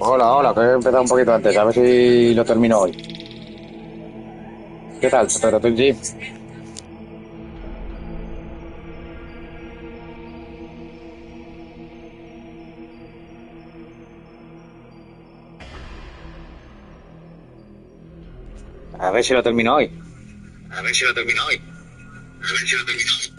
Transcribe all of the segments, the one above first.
Hola, hola, que he empezado un poquito antes, a ver si lo termino hoy. ¿Qué tal? Pero tú, Jim. A ver si lo termino hoy. A ver si lo termino hoy. A ver si lo termino hoy.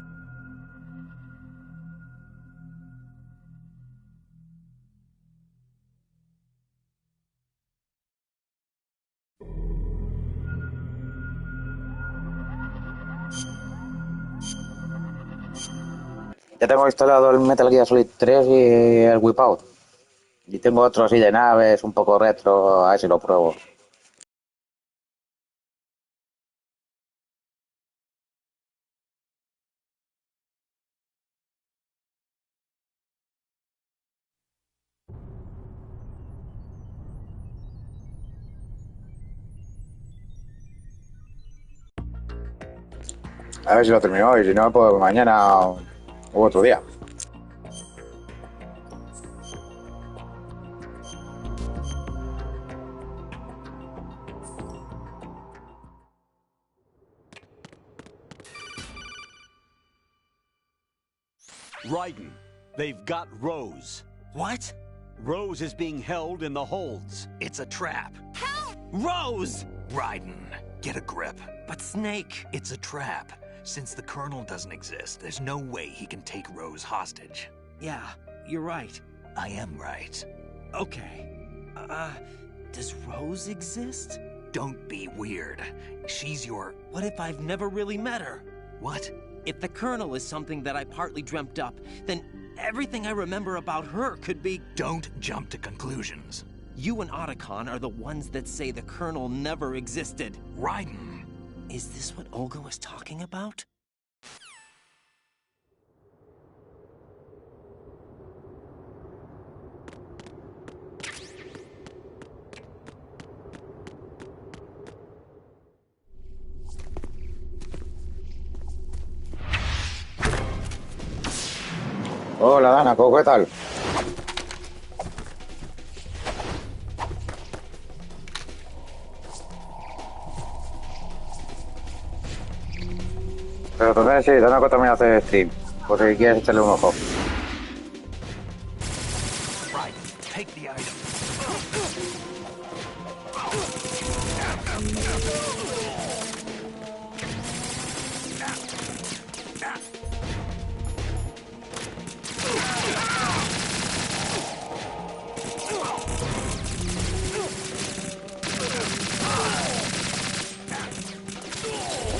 Ya tengo instalado el Metal Gear Solid 3 y el Wipeout. Y tengo otro así de naves, un poco retro, a ver si lo pruebo. A ver si lo termino hoy, si no, pues mañana o otro día. Raiden, they've got Rose. What? Rose is being held in the holds. It's a trap. Help! Rose! Raiden, get a grip. But Snake... It's a trap. Since the Colonel doesn't exist, there's no way he can take Rose hostage. Yeah, you're right. I am right. Okay. Does Rose exist? Don't be weird. She's your... What if I've never really met her? What? If the Colonel is something that I partly dreamt up, then everything I remember about her could be... Don't jump to conclusions. You and Otacon are the ones that say the Colonel never existed. Raiden. Is this what Olga was talking about? Hola, Dana, ¿qué tal? Pero también sí, Dana también hace stream, por si quieres echarle un ojo. Raiden, take the item.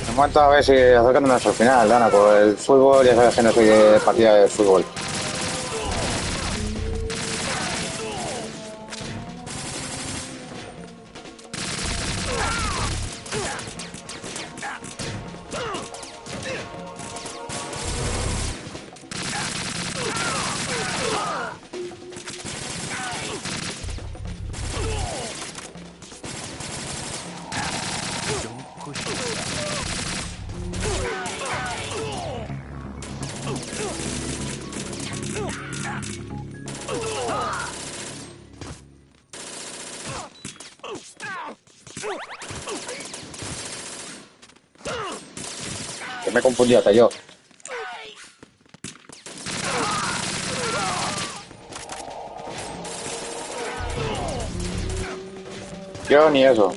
De momento a ver si acercándonos al final, Dana, por el fútbol, ya sabes que no soy de partida de fútbol. Que me he confundido hasta yo. Yo ni eso.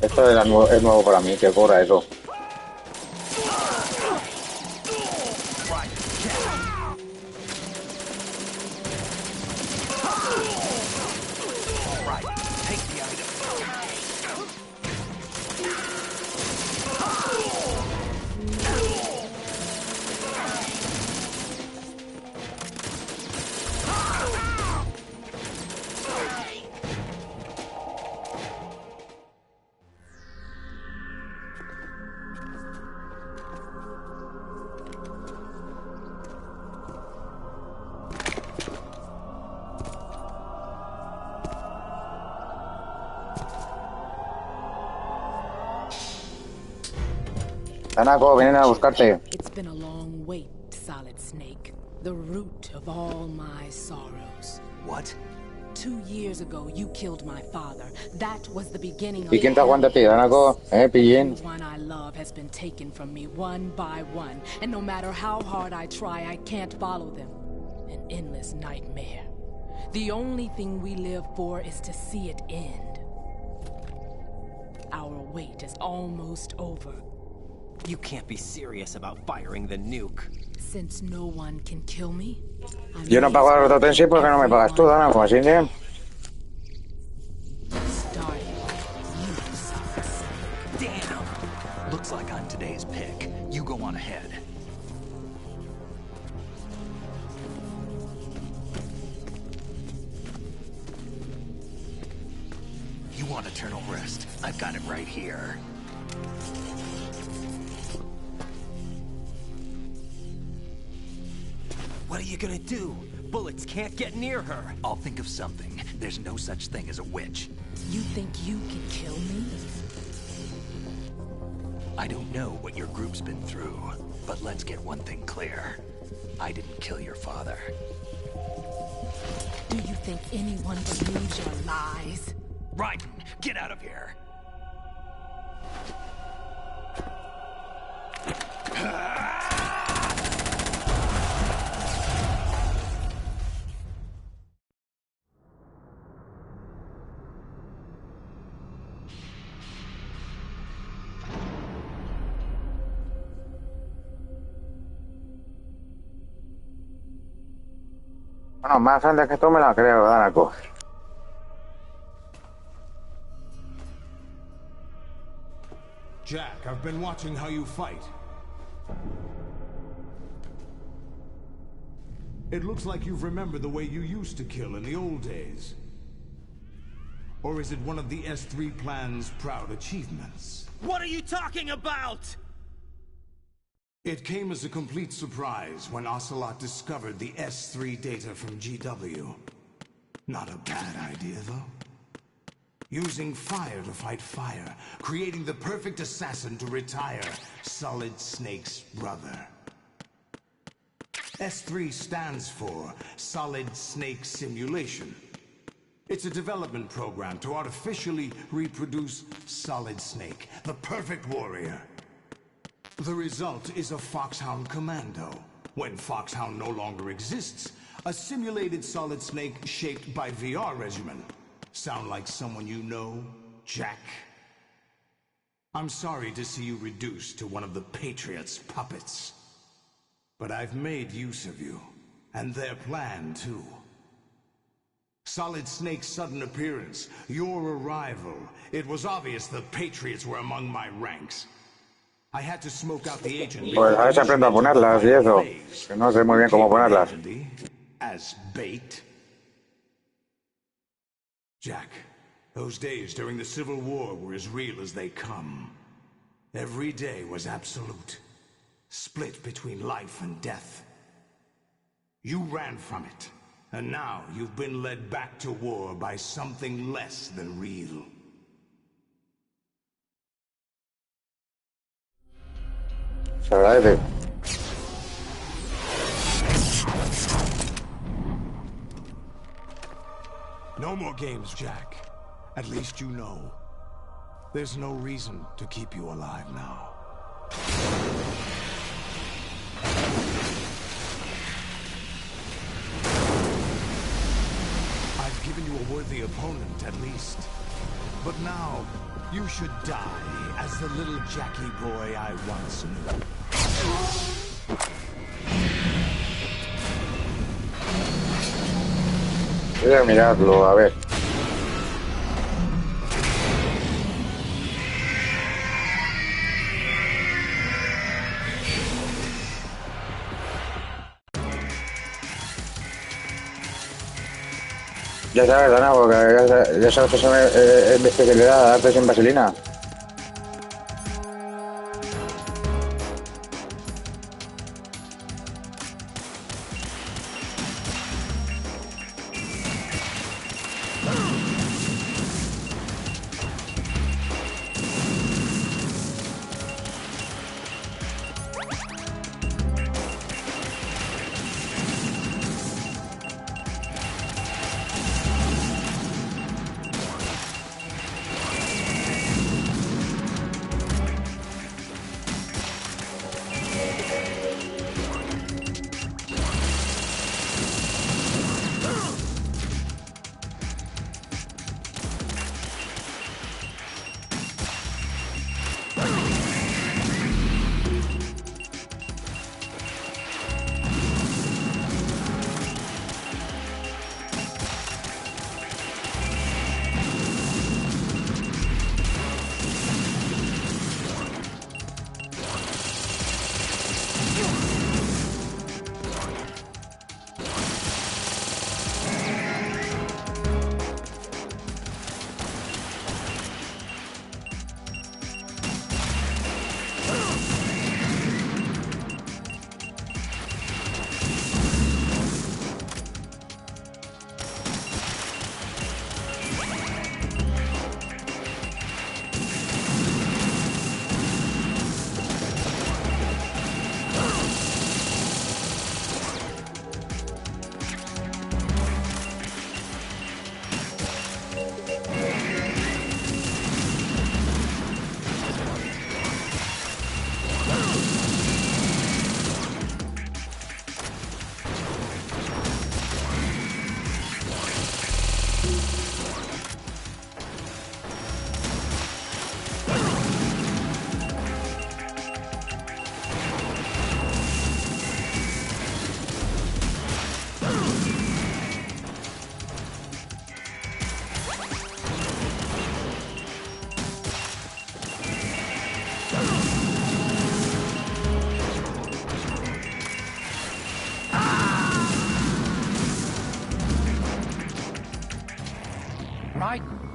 Esto es nuevo para mí, que corra eso. Danako, vienen a buscarte. It's been a long wait, Solid Snake. The root of all my sorrows. What? 2 years ago, you killed my father. That was the beginning of ¿Y quién te aguanta a ti, Danako? Pillín. Everyone I love has been taken from me one by one, and no matter how hard I try, I can't follow them. An endless nightmare. The only thing we live for is to see it end. Our wait is almost over. You can't be serious about firing the nuke. Since no one can kill me, Yo no pago la rototensi porque no me pagas tú, Danako, así que... Damn! Looks like I'm today's pick. You go on ahead. You want eternal rest? I've got it right here. What are you gonna do? Bullets can't get near her. I'll think of something. There's no such thing as a witch. You think you can kill me? I don't know what your group's been through, but let's get one thing clear. I didn't kill your father. Do you think anyone believes your lies? Raiden, get out of here! Bueno, más antes que tú me la creo, Danako. Jack, I've been watching how you fight. It looks like you've remembered the way you used to kill in the old days. Or is it one of the S3 plan's proud achievements? What are you talking about? It came as a complete surprise when Ocelot discovered the S3 data from GW. Not a bad idea, though. Using fire to fight fire, creating the perfect assassin to retire Solid Snake's brother. S3 stands for Solid Snake Simulation. It's a development program to artificially reproduce Solid Snake, the perfect warrior. The result is a Foxhound Commando. When Foxhound no longer exists, a simulated Solid Snake shaped by VR regimen. Sound like someone you know, Jack? I'm sorry to see you reduced to one of the Patriots' puppets. But I've made use of you, and their plan too. Solid Snake's sudden appearance, your arrival, it was obvious the Patriots were among my ranks. I had to smoke out the agent. Pues a ver si aprendo a ponerlas y eso. Que no sé muy bien cómo ponerlas. As bait. Jack, those days during the Civil War were as real as they come. Every day was absolute. Split between life and death. You ran from it, and now you've been led back to war by something less than real. Se agradece. No more games, Jack. At least you know. There's no reason to keep you alive now. I've given you a worthy opponent, at least. But now, you should die as the little Jackie boy I once knew. Voy a mirarlo, a ver. Ya sabes, Dana, porque ya sabes que es mi especialidad, darte sin vaselina.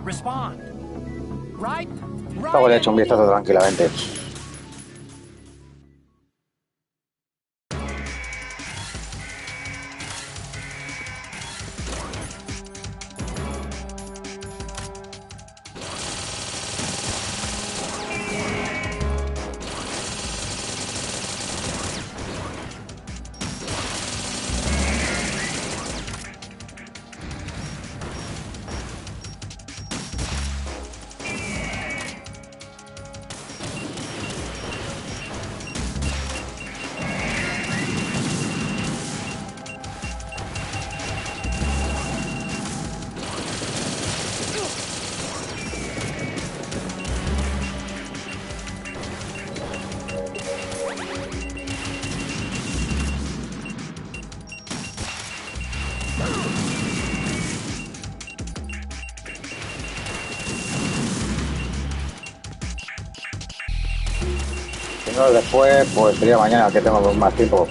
Respond. Right? Luego le echo un vistazo tranquilamente. Si no, después, pues sería mañana que tengo más tiempo.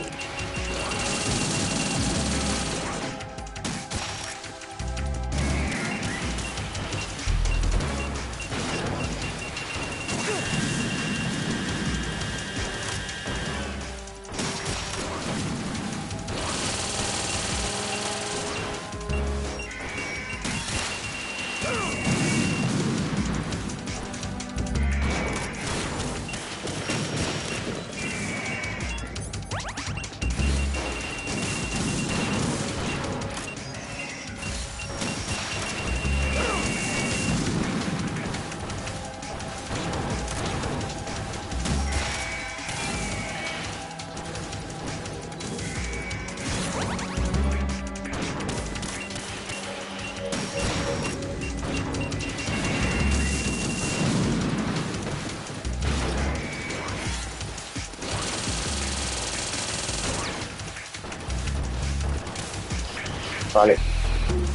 Vale,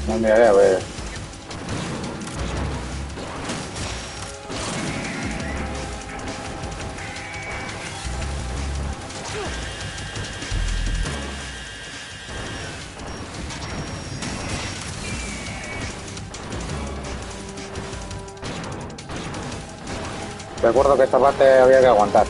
no miraré a ver. Recuerdo que esta parte había que aguantar.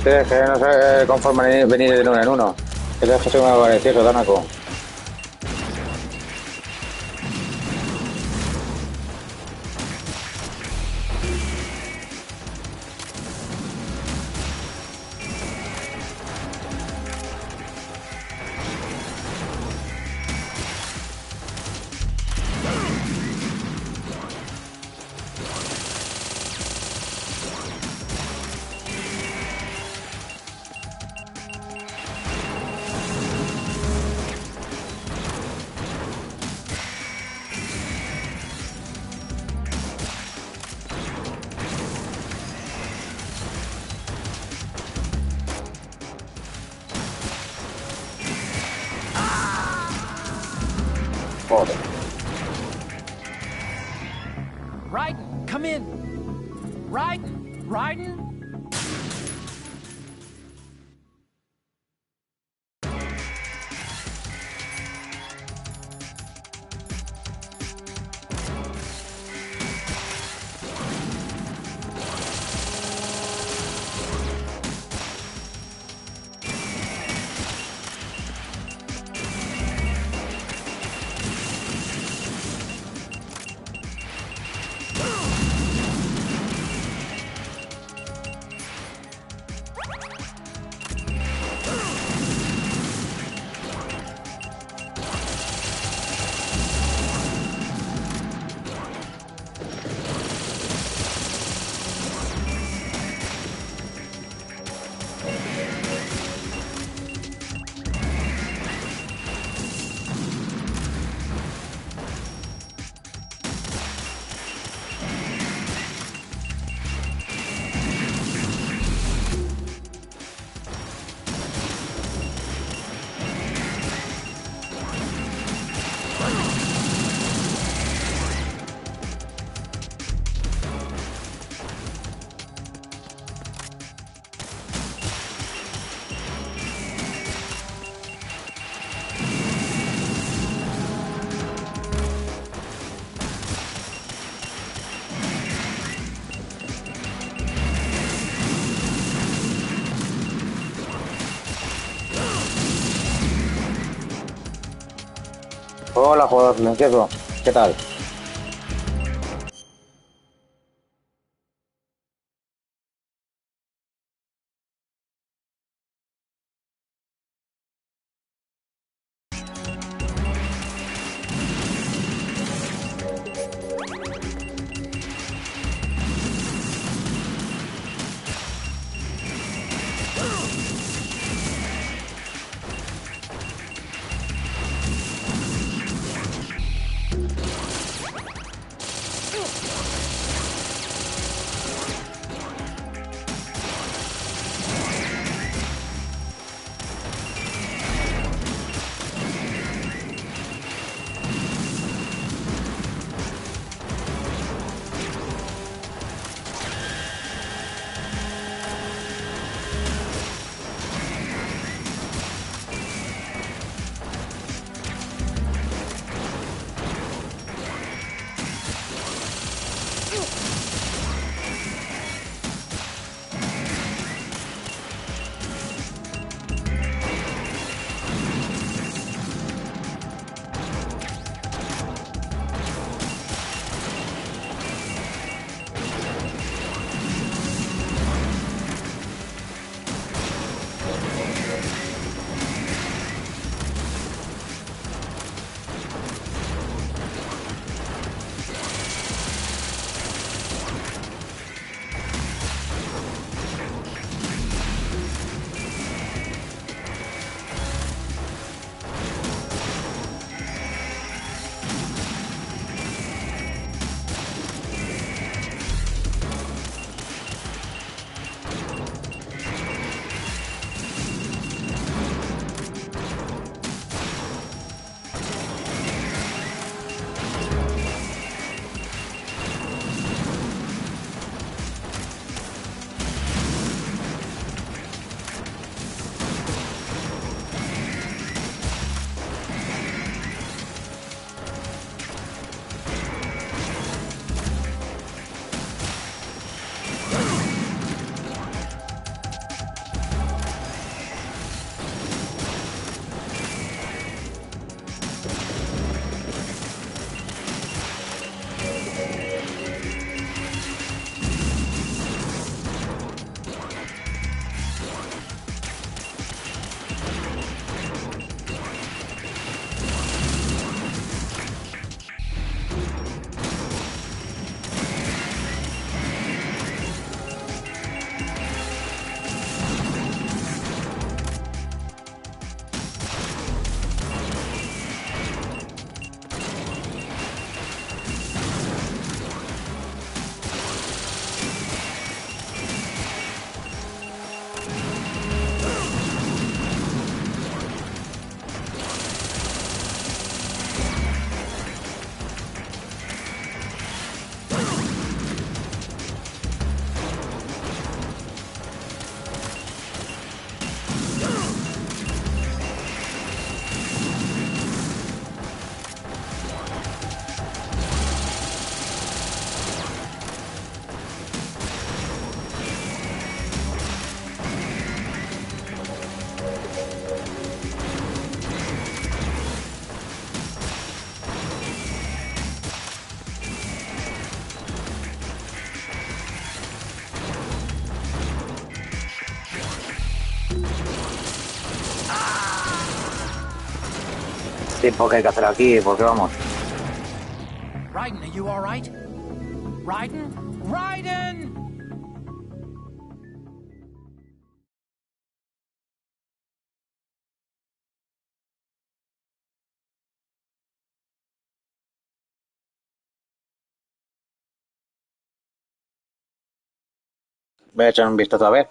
Sí, es que no se conforman en venir de uno en uno. Que es que soy muy gracioso, Danaco. Joder. Raiden, come in. Raiden, Raiden. Hola, jugador silencioso. ¿Qué tal? tiempo que hay que hacer aquí, porque vamos. Raiden, are you all right? Raiden? Raiden! Voy a echar un visto otra vez.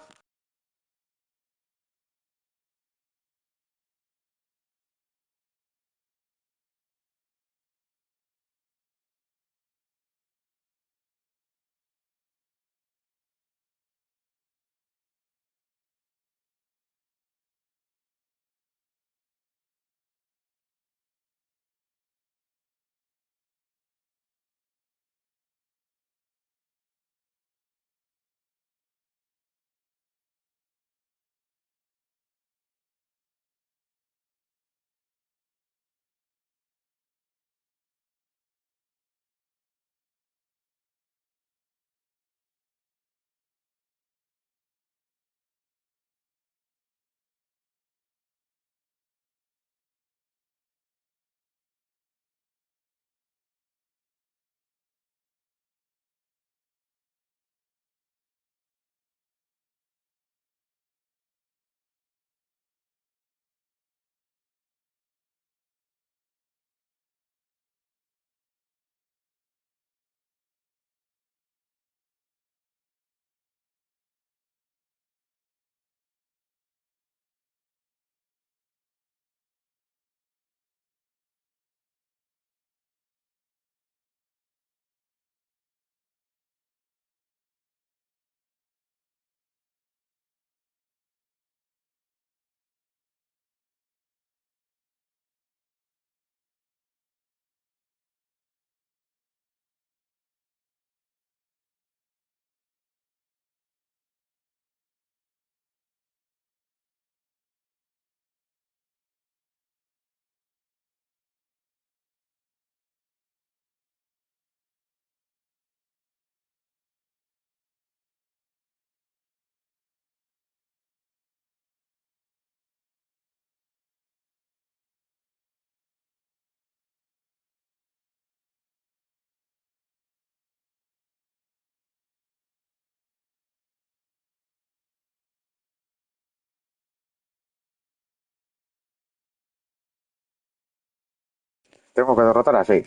Tengo que derrotar así.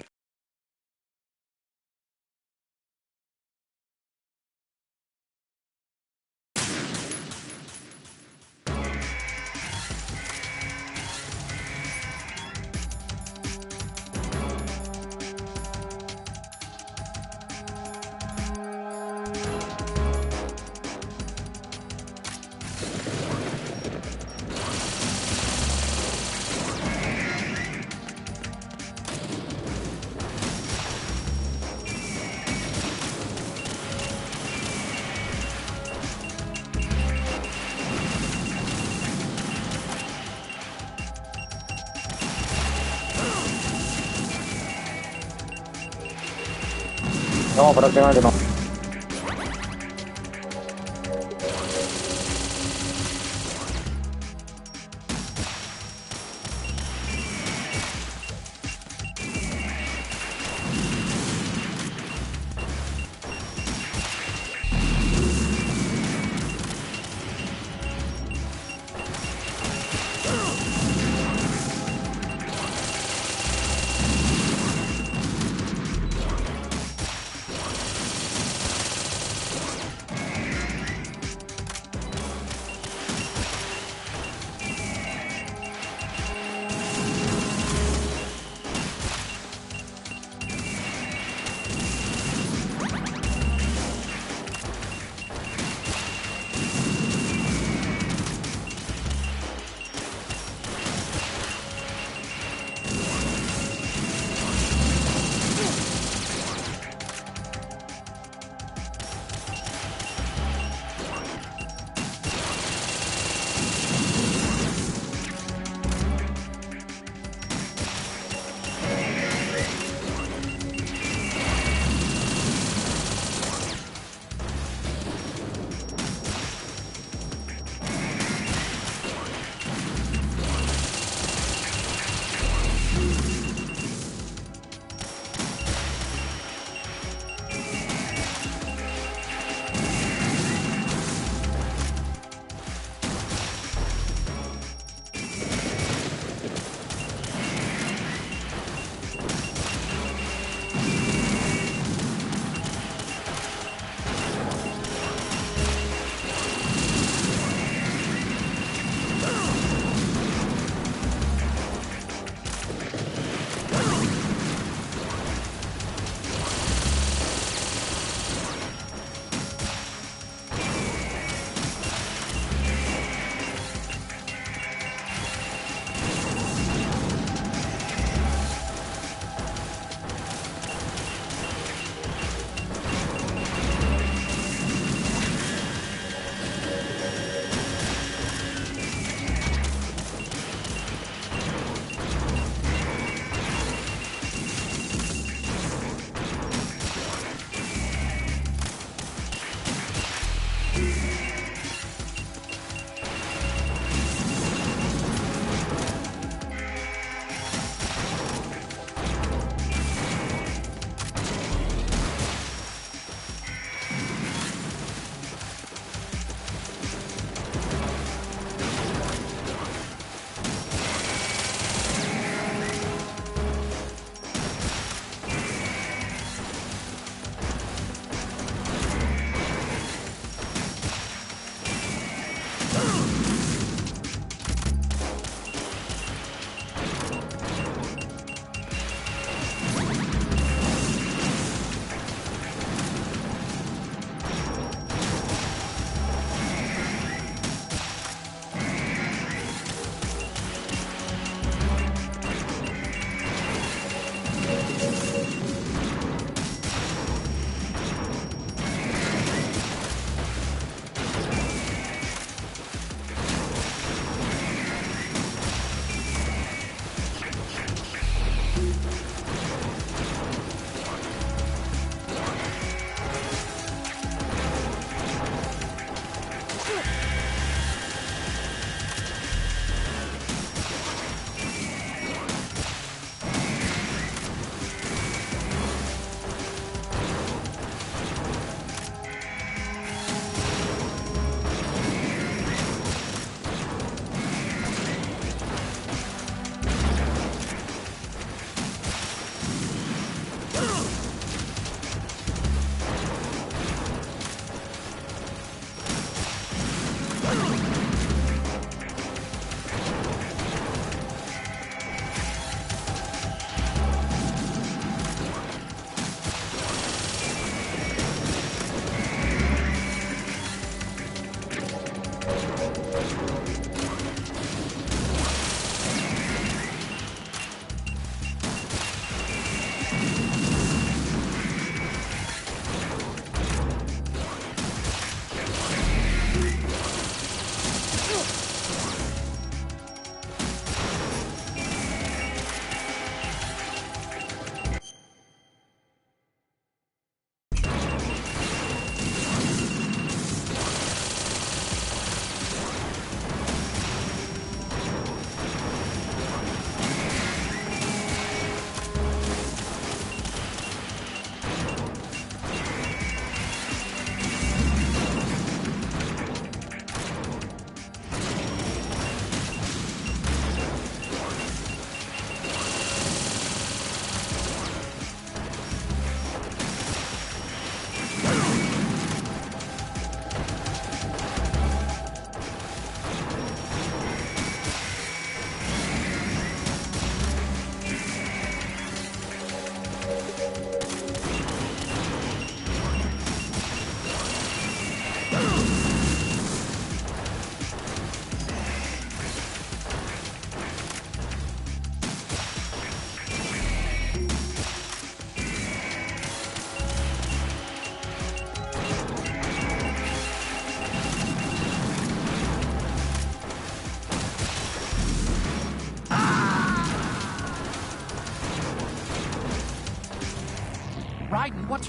No, prácticamente no.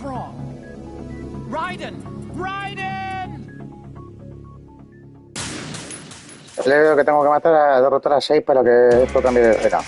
wrong? Raiden! Raiden! Le digo que tengo que matar a derrotar a 6 para que esto cambie de escena.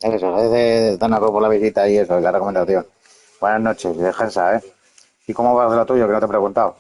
Eso, es Tanaco por la visita y eso, la recomendación. Buenas noches, descansa, ¿eh? ¿Y cómo va de lo tuyo, que no te he preguntado?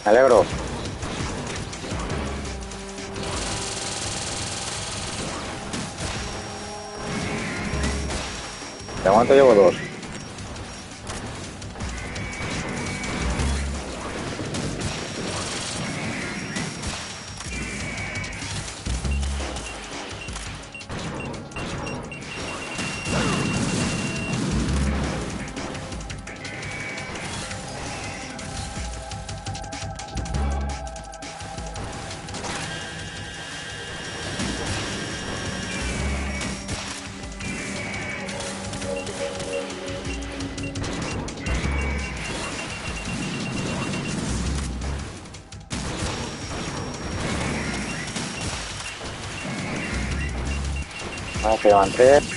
Me alegro. De momento llevo 2. Ahora que llevan 3.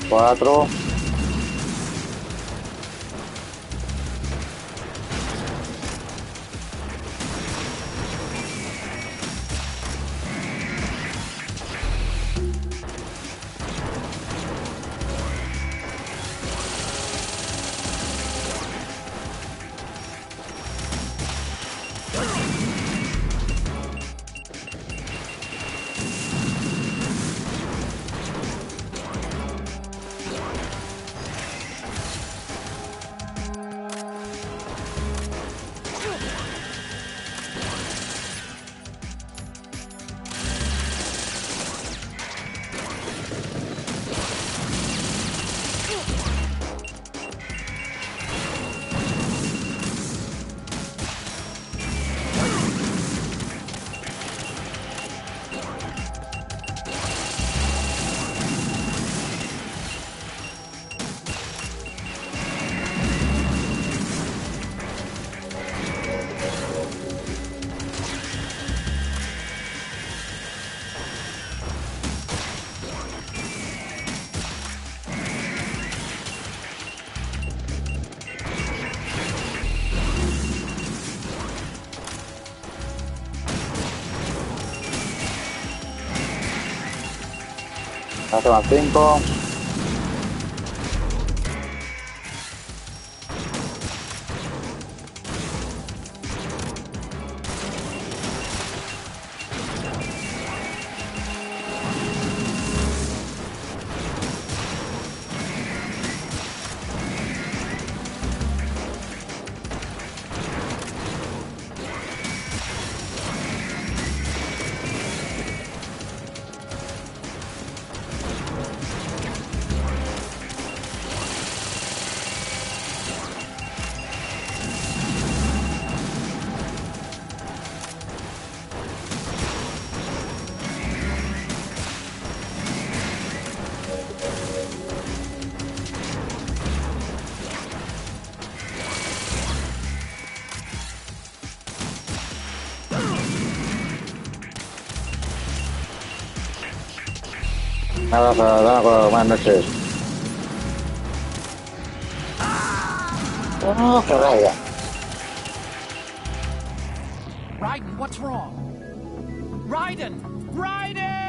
4. Hace van 5. Nada, buenas noches. ¡Oh, qué raya! Raiden, what's wrong? Raiden! Raiden!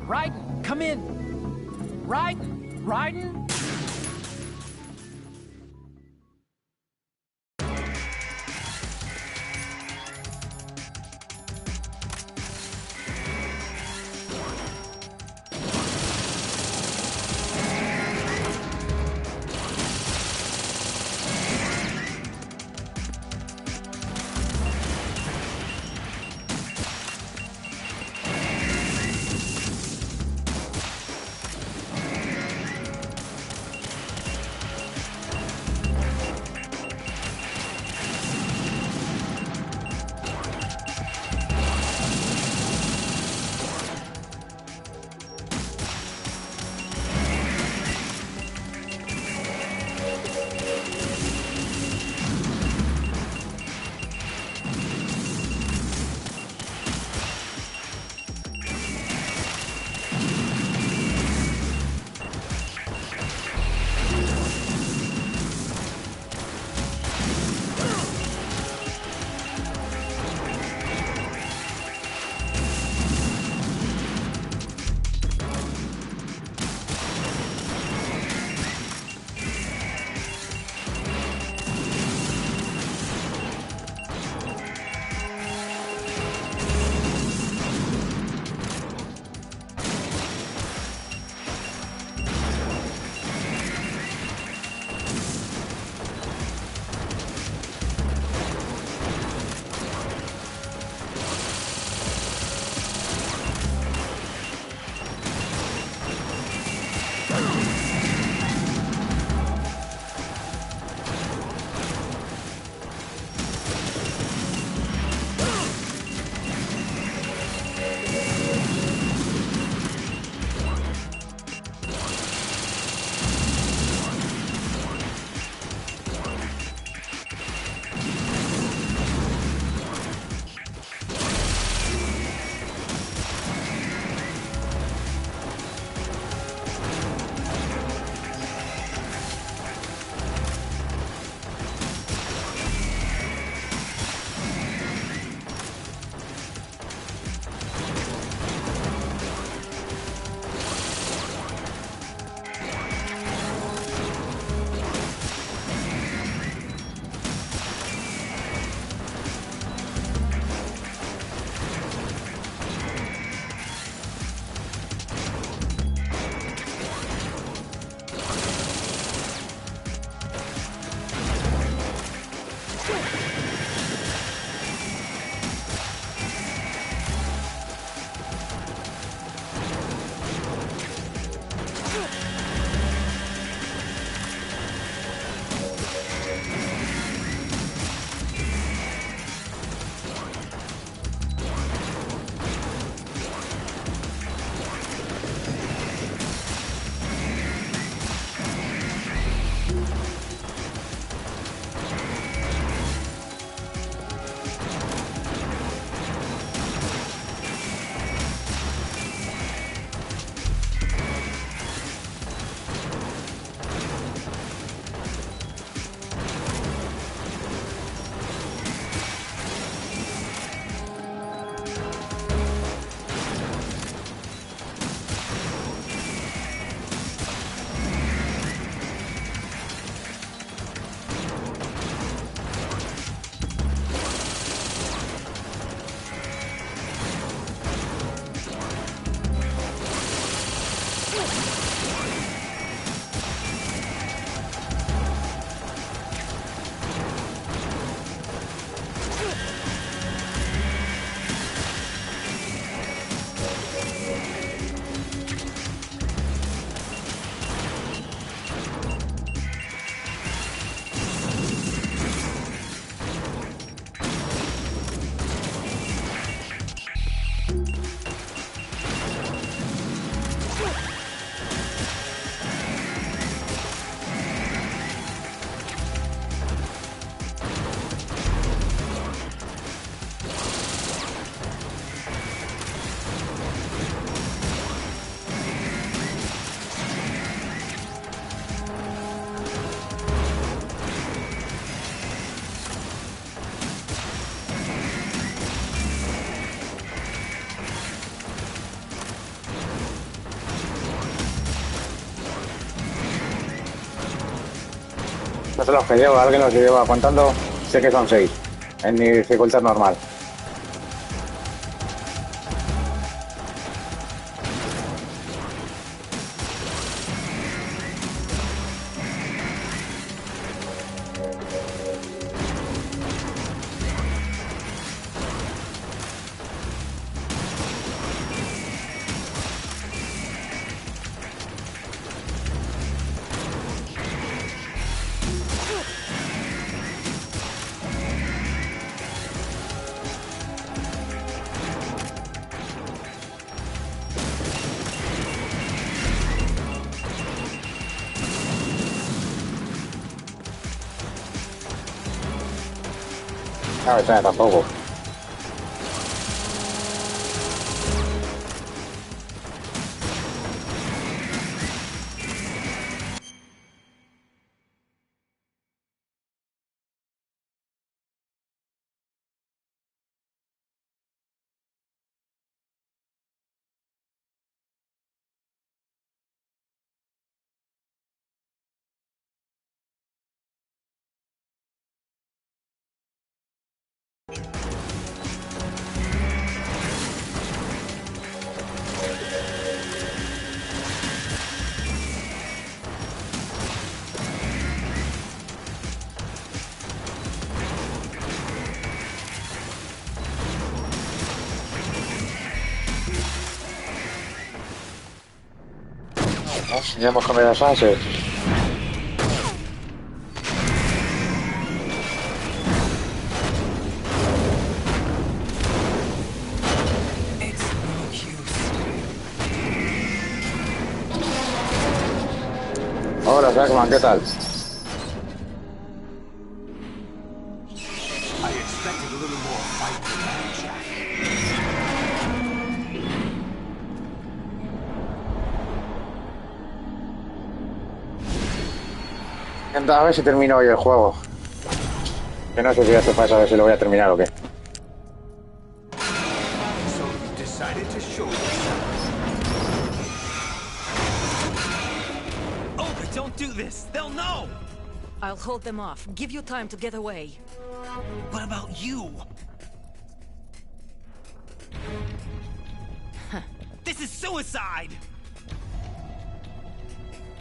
Raiden, come in. Raiden, Raiden. son los que llevo, alguien los lleva contando, sé que son 6, en mi dificultad normal. No, esa tampoco. Ya hemos cambiado las fases. Hola, Jackman, ¿qué tal? I expected a little more fight than that, Jack. A ver si termino hoy el juego. Que no sé si hace falta, a ver si lo voy a terminar o qué. So you decided to show yourself. Oh, but don't do this! They'll know! I'll hold them off. Give you time to get away. What about you? This is suicide!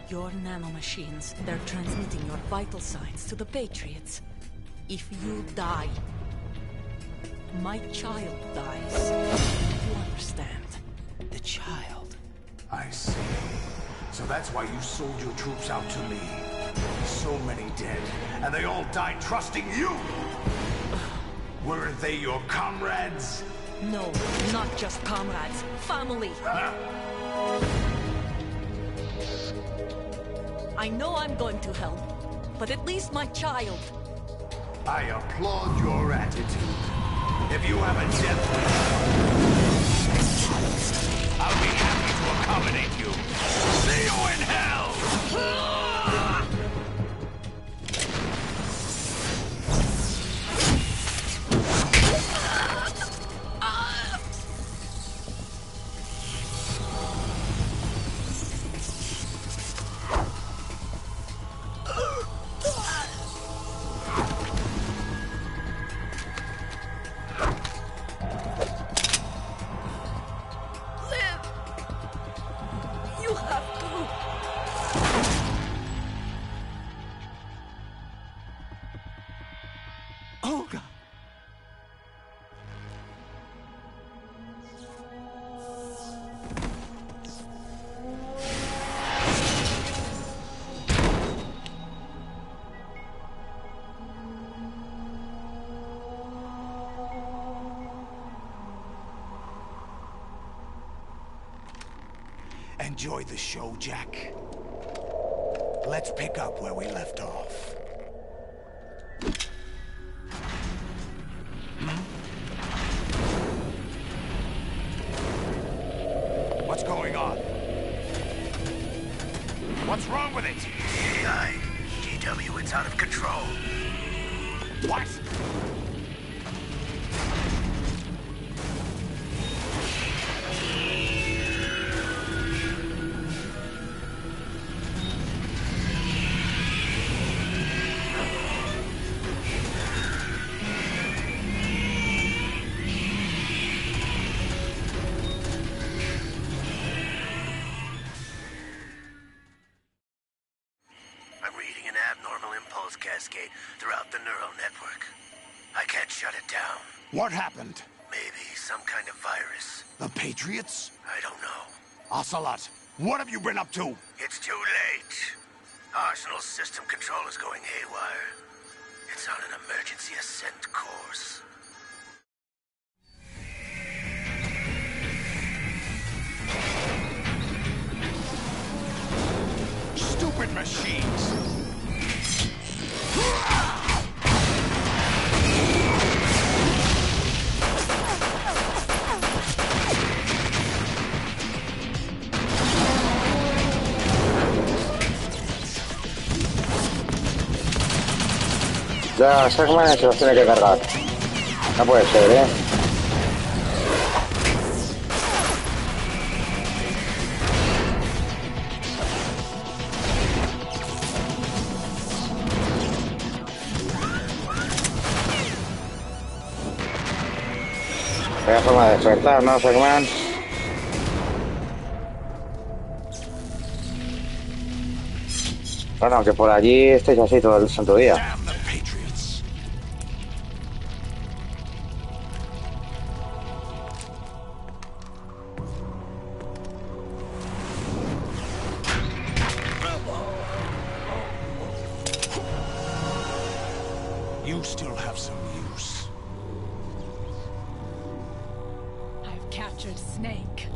Your nanomachines, they're transmitting your vital signs to the Patriots. If you die, my child dies. You understand? The child. I see. So that's why you sold your troops out to me. So many dead, and they all died trusting you! Weren't they your comrades? No, not just comrades. Family. I know I'm going to hell, but at least my child. I applaud your attitude. If you have a death wish, I'll be happy to accommodate you. See you in hell! You have to. Olga! Enjoy the show, Jack. Let's pick up where we left off. What's going on? What's wrong with it? GW, it's out of control. What? neural network. I can't shut it down. What happened? Maybe some kind of virus. The Patriots? I don't know. Ocelot, what have you been up to? It's too late. Arsenal's system control is going haywire. It's on an emergency ascent course. Stupid machines! Ya, Sackman se los tiene que cargar. No puede ser, ¿eh? Vaya forma de despertar, ¿no, Sackman? Bueno, que por allí estéis así todo el santo día. Damn the Patriots! You still have some use. I've captured Snake.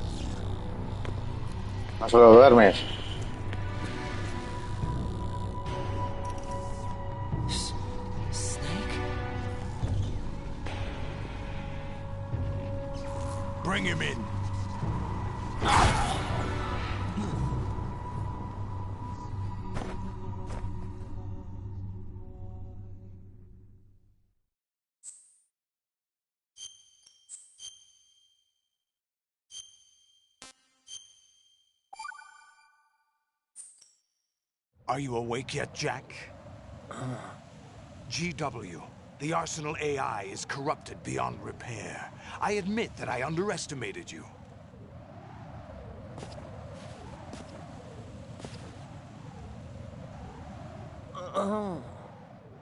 No solo duermes. Snake? Bring him in. Are you awake yet, Jack? GW, the Arsenal AI is corrupted beyond repair. I admit that I underestimated you.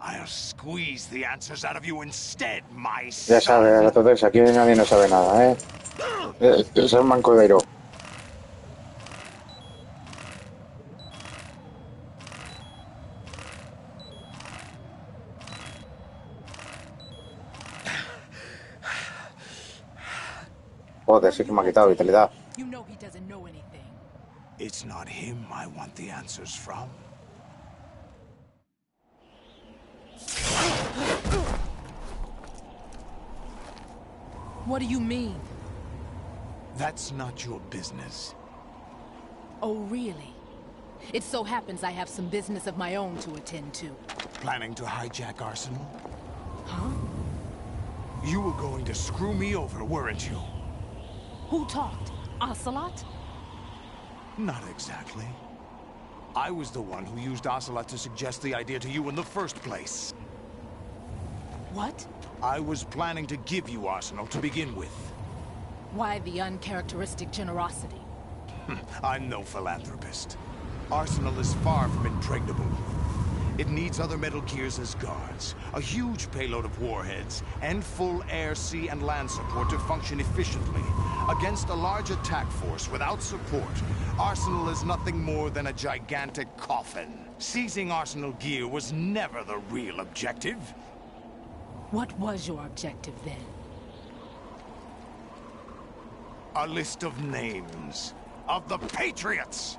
I'll squeeze the answers out of you instead, my Ya sabes, son. entonces aquí nadie no sabe nada, ¿eh? Es el mancodero. Joder, sí que me ha quitado vitalidad. You know he doesn't know anything. It's not him I want the answers from. What do you mean? That's not your business. Oh, really? It so happens I have some business of my own to attend to. Planning to hijack Arsenal? Huh? You were going to screw me over, weren't you? Who talked? Ocelot? Not exactly. I was the one who used Ocelot to suggest the idea to you in the first place. What? I was planning to give you Arsenal to begin with. Why the uncharacteristic generosity? I'm no philanthropist. Arsenal is far from impregnable. It needs other Metal Gears as guards, a huge payload of warheads, and full air, sea, and land support to function efficiently. Against a large attack force without support, Arsenal is nothing more than a gigantic coffin. Seizing Arsenal gear was never the real objective. What was your objective then? A list of names of the Patriots!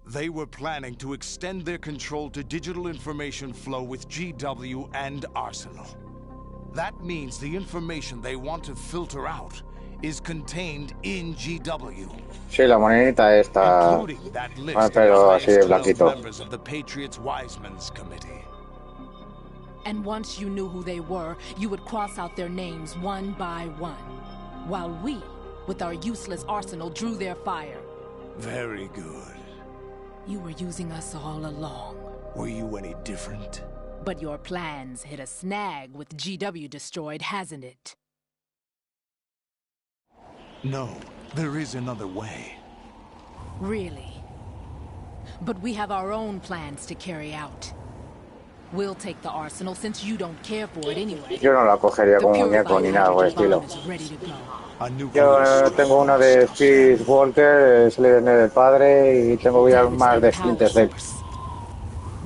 They were planning to extend their control to digital information flow with GW and Arsenal. That means the information they want to filter out is contained in GW. Sí, la monedita está... Including that list Ah, of pero the así de highest 12 blanquito. members of the Patriots Wiseman's Committee. And once you knew who they were, you would cross out their names one by one. While we, with our useless arsenal, drew their fire. Very good. You were using us all along. Were you any different? But your plans hit a snag with GW destroyed, hasn't it? No, there is another way. Really? But we have our own plans to carry out. We'll take the arsenal since you don't care for it anyway. Yo no la cogería The como muñeco purified ni nada por el hydrogen estilo. bomb is ready to go. A nuclear Yo strike tengo una on de Star Speed City. Walker, es del padre, y tengo ya That is más their de power Splinter Cell. source.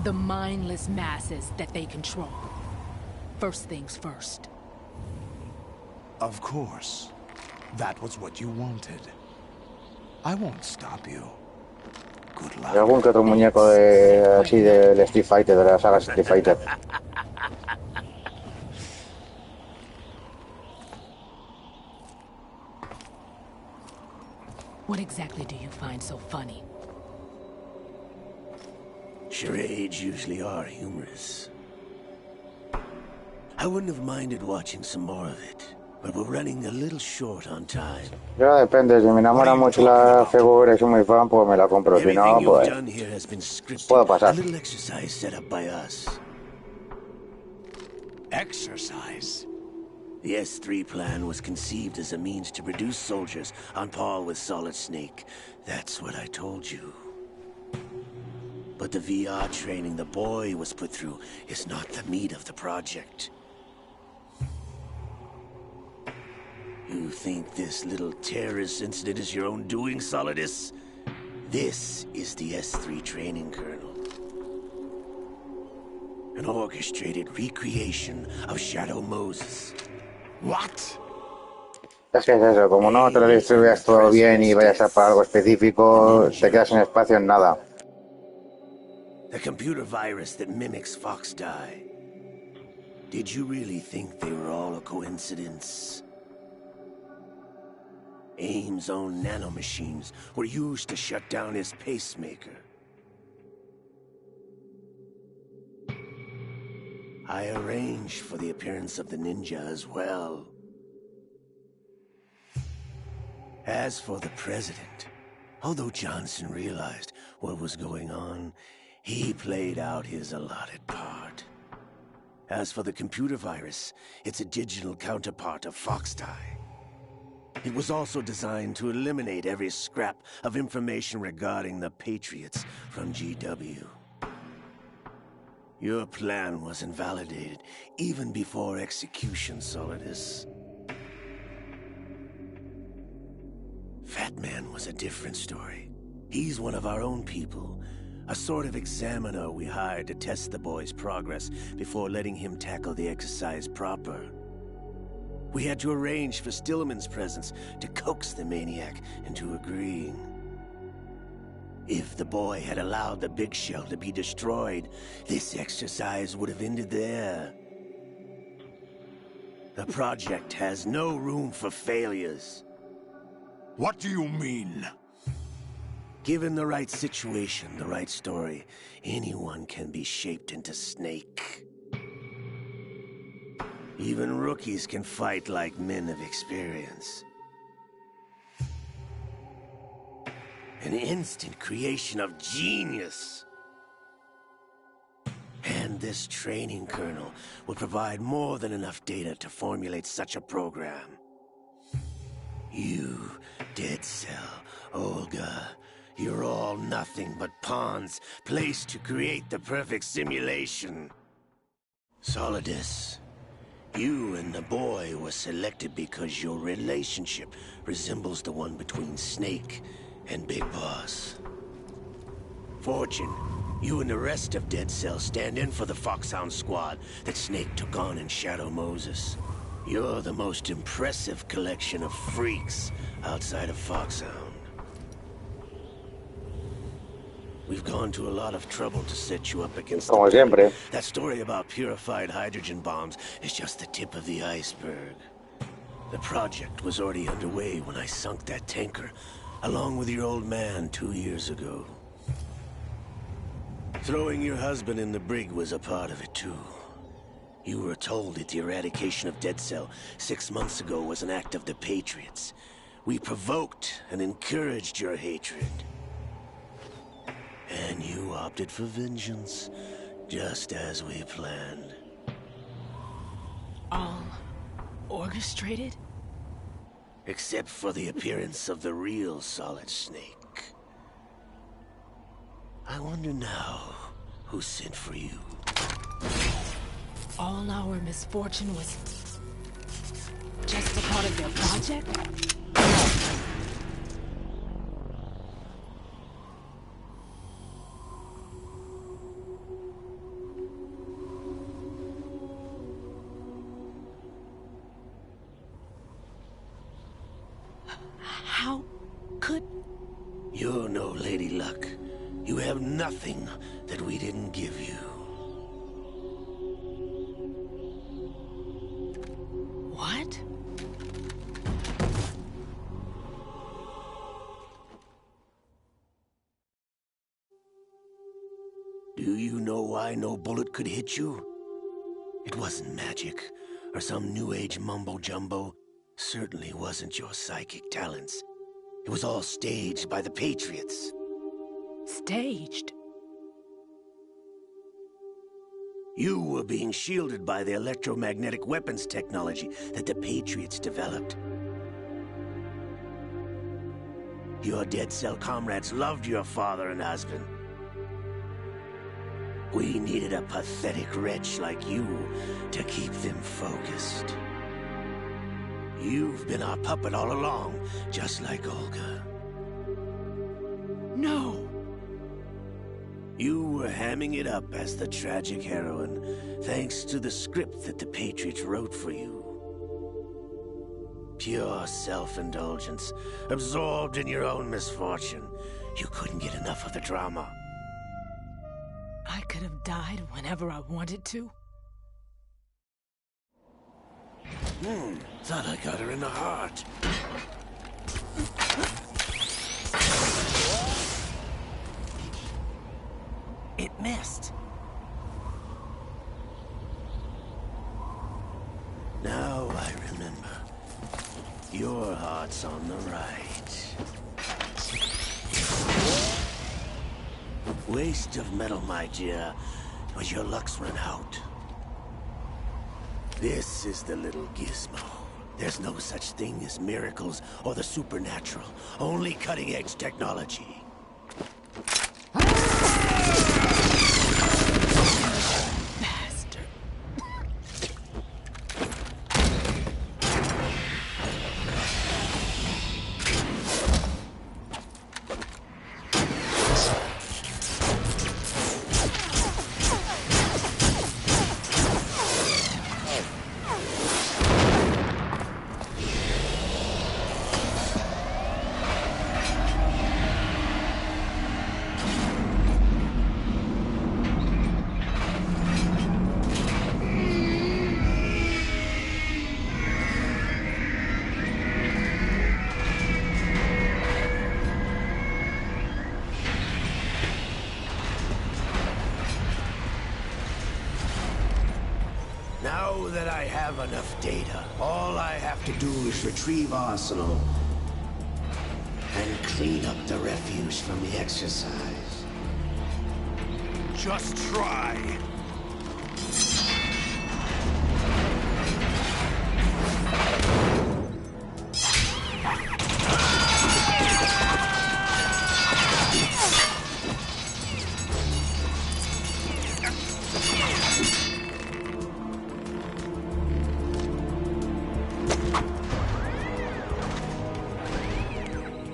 The mindless masses that they control. First things first. Of course. That was what you wanted. I won't stop you. Good Y algún que luck. otro muñeco de así del Street Fighter, de la saga Street Fighter. What exactly do you find so funny? Charades usually are humorous. I wouldn't have minded watching some more of it, but we're running a little short on time. Ya depende, si me enamora mucho la figura y soy muy fan, pues me la compro. Si no, Everything you've pues done here has been scripted. puedo A pasar. little exercise set up by us. Exercise. The S3 plan was conceived as a means to produce soldiers on par with Solid Snake. That's what I told you. But the VR training the boy was put through is not the meat of the project. You think this little terrorist incident is your own doing, Solidus? This is the S3 training kernel. An orchestrated recreation of Shadow Moses. What? Es que es eso, como no te lo distribuyas todo bien y vayas a para algo específico, te quedas sin espacio en nada. The computer virus that mimics Fox Die. Did you really think they were all a coincidence? AIM's own nanomachines were used to shut down his pacemaker. I arranged for the appearance of the ninja as well. As for the president, although Johnson realized what was going on, he played out his allotted part. As for the computer virus, it's a digital counterpart of FoxDie. It was also designed to eliminate every scrap of information regarding the Patriots from GW. Your plan was invalidated even before execution, Solidus. Fat Man was a different story. He's one of our own people, a sort of examiner we hired to test the boy's progress before letting him tackle the exercise proper. We had to arrange for Stillman's presence to coax the maniac into agreeing. If the boy had allowed the big shell to be destroyed, this exercise would have ended there. The project has no room for failures. What do you mean? Given the right situation, the right story, anyone can be shaped into Snake. Even rookies can fight like men of experience. An instant creation of genius. And this training kernel will provide more than enough data to formulate such a program. You, Dead Cell, Olga, you're all nothing but pawns placed to create the perfect simulation. Solidus, you and the boy were selected because your relationship resembles the one between Snake and Big Boss. Fortune, you and the rest of Dead Cell stand in for the Foxhound squad that Snake took on in Shadow Moses. You're the most impressive collection of freaks outside of Foxhound. We've gone to a lot of trouble to set you up against Como the siempre. That story about purified hydrogen bombs is just the tip of the iceberg. The project was already underway when I sunk that tanker, along with your old man 2 years ago. Throwing your husband in the brig was a part of it too. You were told that the eradication of Dead Cell 6 months ago was an act of the Patriots. We provoked and encouraged your hatred. And you opted for vengeance, just as we planned. All orchestrated? Except for the appearance of the real Solid Snake. I wonder now who sent for you. All our misfortune was just a part of their project? How could... You're no Lady Luck. You have nothing that we didn't give you. What? Do you know why no bullet could hit you? It wasn't magic, or some new age mumbo-jumbo. Certainly wasn't your psychic talents. It was all staged by the Patriots. Staged? You were being shielded by the electromagnetic weapons technology that the Patriots developed. Your dead cell comrades loved your father and husband. We needed a pathetic wretch like you to keep them focused. You've been our puppet all along, just like Olga. No! You were hamming it up as the tragic heroine, thanks to the script that the Patriots wrote for you. Pure self-indulgence, absorbed in your own misfortune. You couldn't get enough of the drama. I could have died whenever I wanted to. Thought I got her in the heart. It missed. Now I remember. Your heart's on the right. Waste of metal, my dear. Was your luck's run out? This is the little gizmo. There's no such thing as miracles or the supernatural. Only cutting-edge technology. Bastard. Now that I have enough data, all I have to do is retrieve Arsenal and clean up the refuse from the exercise. Just try.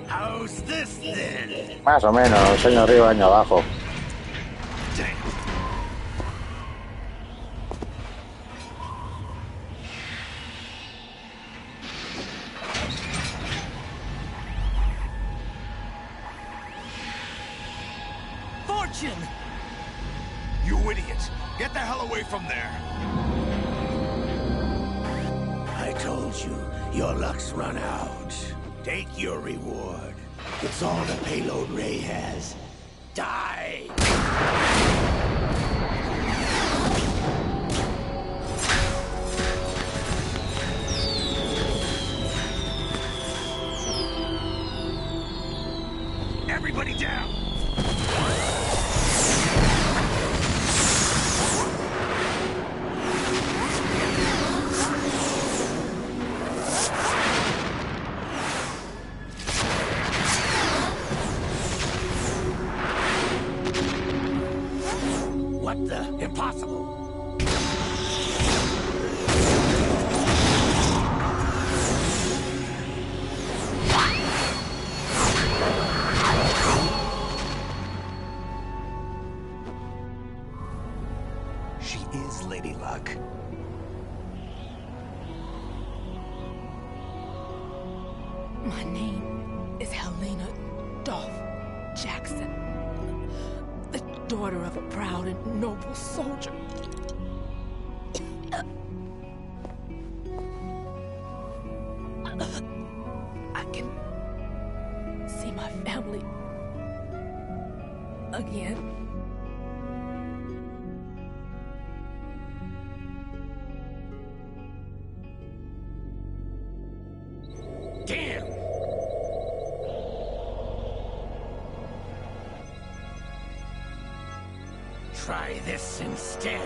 How's this then? Más o menos, año arriba, año abajo. Fortune! You idiot! Get the hell away from there! I told you, your luck's run out. Take your reward. It's all the payload Ray has. Die! Everybody down! What the? Impossible! My name is Helena Dolph Jackson, the daughter of a proud and noble soldier. I can see my family again. Damn! Try this instead.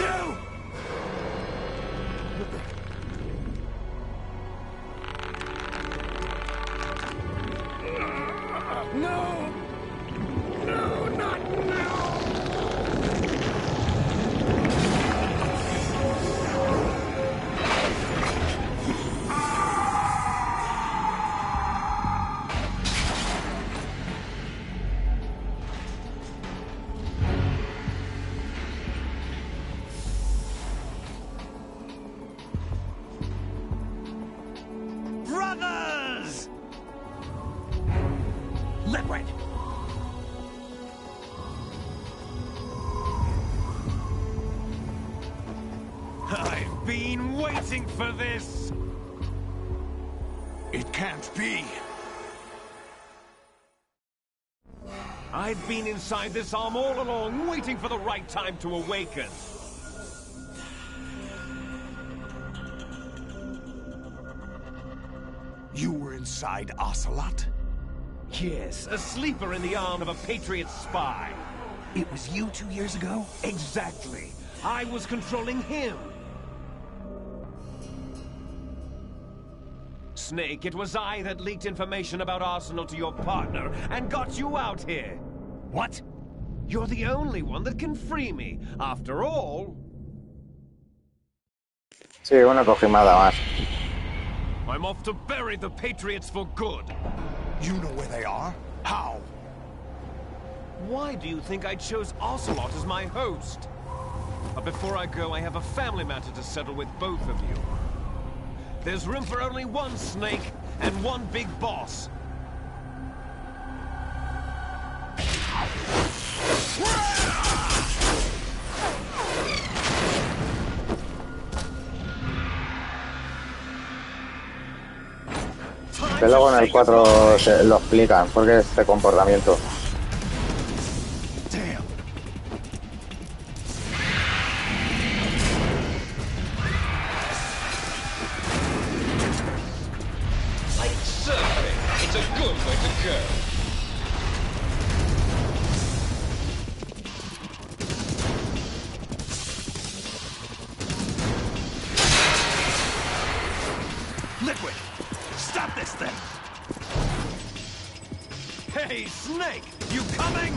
No! No! No, not now! Brothers! Liquid! I've been waiting for this! It can't be. I've been inside this arm all along, waiting for the right time to awaken. You were inside Ocelot? Yes, a sleeper in the arm of a Patriot spy. It was you 2 years ago? Exactly. I was controlling him. Snake, it was I that leaked information about Arsenal to your partner and got you out here. What? You're the only one that can free me. After all, Sí, una cojimada más. I'm off to bury the Patriots for good. You know where they are? How? Why do you think I chose Ocelot as my host? But before I go, I have a family matter to settle with both of you. There's room for only one Snake and one big boss. Que luego en el 4 lo explican, porque este comportamiento. Damn. Like surfing, it's a good way to go. Liquid! Stop this thing! Hey, Snake, you coming?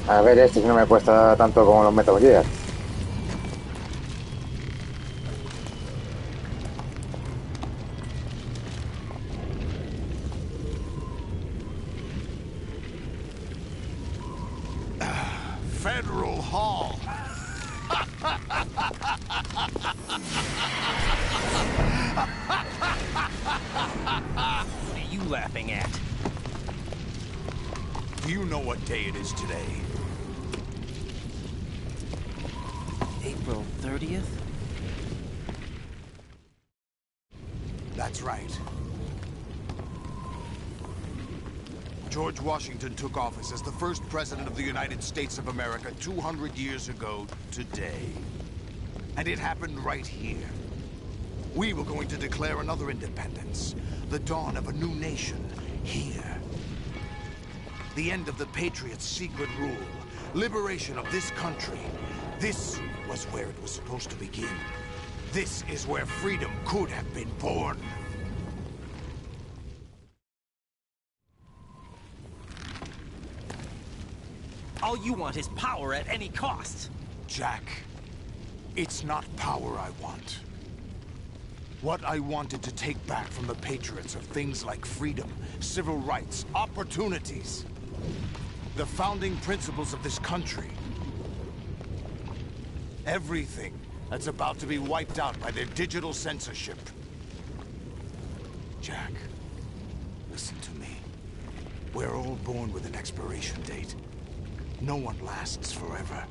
A ver, este no me cuesta tanto como los Metal Gear. Federal Hall. What are you laughing at? Do you know what day it is today? April 30th? That's right. George Washington took office as the first president of the United States of America 200 years ago today. And it happened right here. We were going to declare another independence, the dawn of a new nation, here. The end of the Patriots' secret rule, liberation of this country. This was where it was supposed to begin. This is where freedom could have been born. All you want is power at any cost. Jack, it's not power I want. What I wanted to take back from the Patriots are things like freedom, civil rights, opportunities. The founding principles of this country. Everything that's about to be wiped out by their digital censorship. Jack, listen to me. We're all born with an expiration date. No one lasts forever.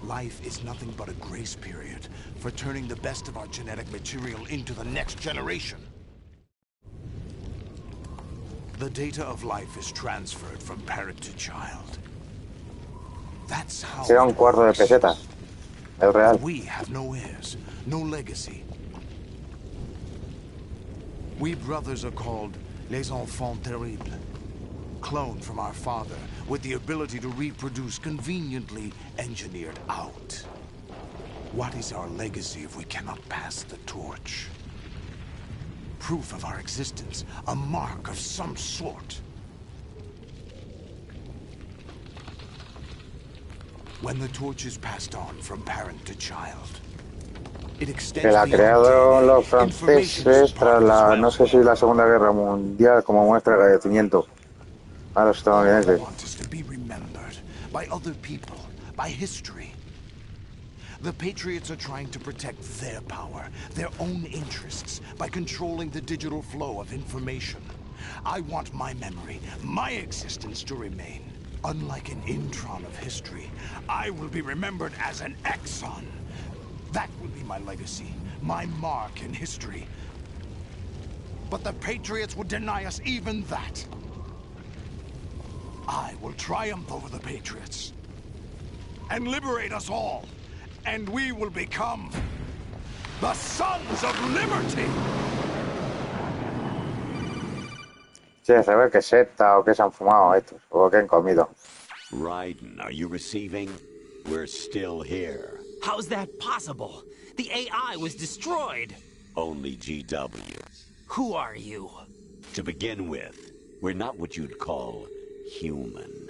Life is nothing but a grace period for turning the best of our genetic material into the next generation. The data of life is transferred from parent to child. That's how Será un cuarto de peseta. El real. we have no heirs, no legacy. We brothers are called les enfants terribles. Cloned from our father, with the ability to reproduce conveniently engineered out. What is our legacy if we cannot pass the torch? Proof of our existence, a mark of some sort. When the torch is passed on from parent to child, it extends Que la beyond crearon DNA. los Information is franceses tras sparked as la, well. no sé si la Segunda Guerra Mundial, como muestra de agradecimiento a los All I estadounidenses. want is to be remembered by other people, by history. The Patriots are trying to protect their power, their own interests, by controlling the digital flow of information. I want my memory, my existence to remain. Unlike an intron of history, I will be remembered as an exon. That will be my legacy, my mark in history. But the Patriots would deny us even that. I will triumph over the Patriots and liberate us all, and we will become the Sons of Liberty. Sí, a saber qué seta o qué se han fumado estos, o qué han comido. Raiden, are you receiving? We're still here. How's that possible? The AI was destroyed. Only GW. Who are you? To begin with, we're not what you'd call human.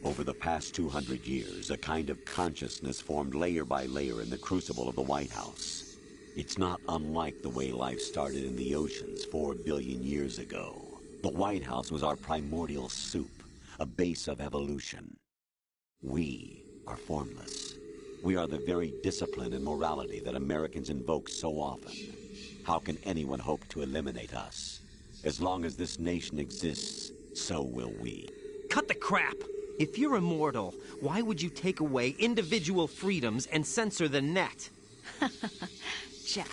Over the past 200 years, a kind of consciousness formed layer by layer in the crucible of the White House. It's not unlike the way life started in the oceans 4 billion years ago. The White House was our primordial soup, a base of evolution. We are formless. We are the very discipline and morality that Americans invoke so often. How can anyone hope to eliminate us? As long as this nation exists, so will we. Cut the crap! If you're immortal, why would you take away individual freedoms and censor the net? Jack,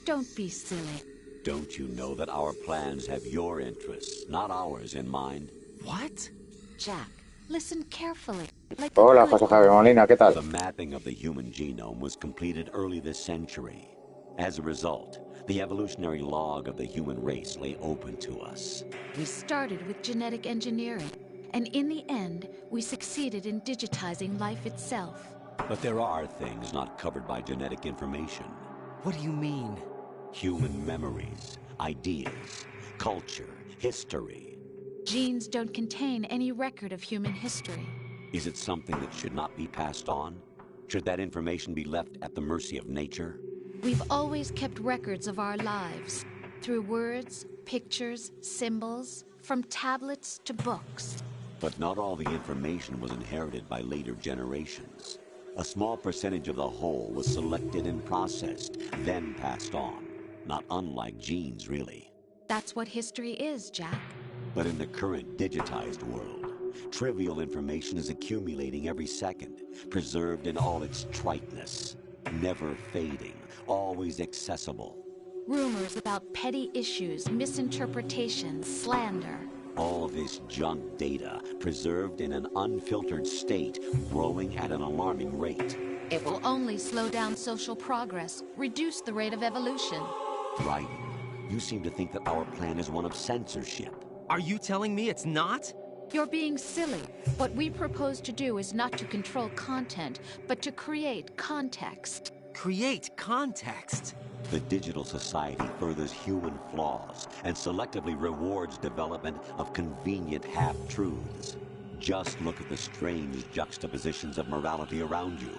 don't be silly. Don't you know that our plans have your interests, not ours, in mind? What? Jack, listen carefully. Like Hola, José Javier Molina, ¿qué tal? The mapping of the human genome was completed early this century. As a result, the evolutionary log of the human race lay open to us. We started with genetic engineering, and in the end, we succeeded in digitizing life itself. But there are things not covered by genetic information. What do you mean? Human memories, ideas, culture, history. Genes don't contain any record of human history. Is it something that should not be passed on? Should that information be left at the mercy of nature? We've always kept records of our lives, through words, pictures, symbols, from tablets to books. But not all the information was inherited by later generations. A small percentage of the whole was selected and processed, then passed on. Not unlike genes, really. That's what history is, Jack. But in the current digitized world, trivial information is accumulating every second, preserved in all its triteness, never fading, always accessible. Rumors about petty issues, misinterpretations, slander. All this junk data, preserved in an unfiltered state, growing at an alarming rate. It will only slow down social progress, reduce the rate of evolution. Right. You seem to think that our plan is one of censorship. Are you telling me it's not? You're being silly. What we propose to do is not to control content, but to create context. Create context? The digital society furthers human flaws and selectively rewards development of convenient half-truths. Just look at the strange juxtapositions of morality around you.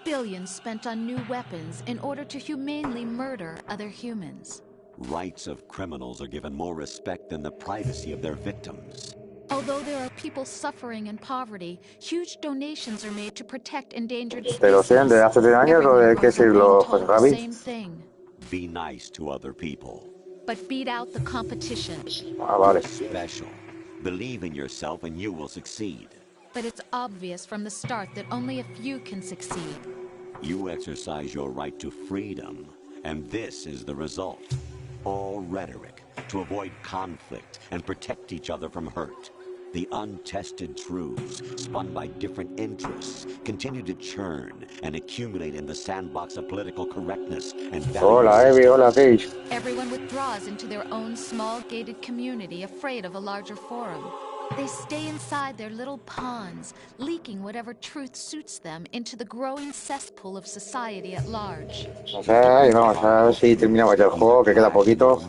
Billions spent on new weapons in order to humanely murder other humans. Rights of criminals are given more respect than the privacy of their victims. Although there are people suffering in poverty, huge donations are made to protect endangered species. ¿Pero sean de hace 100 años o de qué siglo, José Javi? Same thing. Be nice to other people. But beat out the competition. Ah, vale. Special. Believe in yourself and you will succeed. But it's obvious from the start that only a few can succeed. You exercise your right to freedom, and this is the result. All rhetoric to avoid conflict and protect each other from hurt. The untested truths, spun by different interests, continue to churn and accumulate in the sandbox of political correctness and value Hola, Evie, hola, Paige. Everyone withdraws into their own small gated community, afraid of a larger forum. They stay inside their little ponds, leaking whatever truth suits them into the growing cesspool of society at large. O sea, y vamos a ver si terminamos ya el juego, que queda poquito.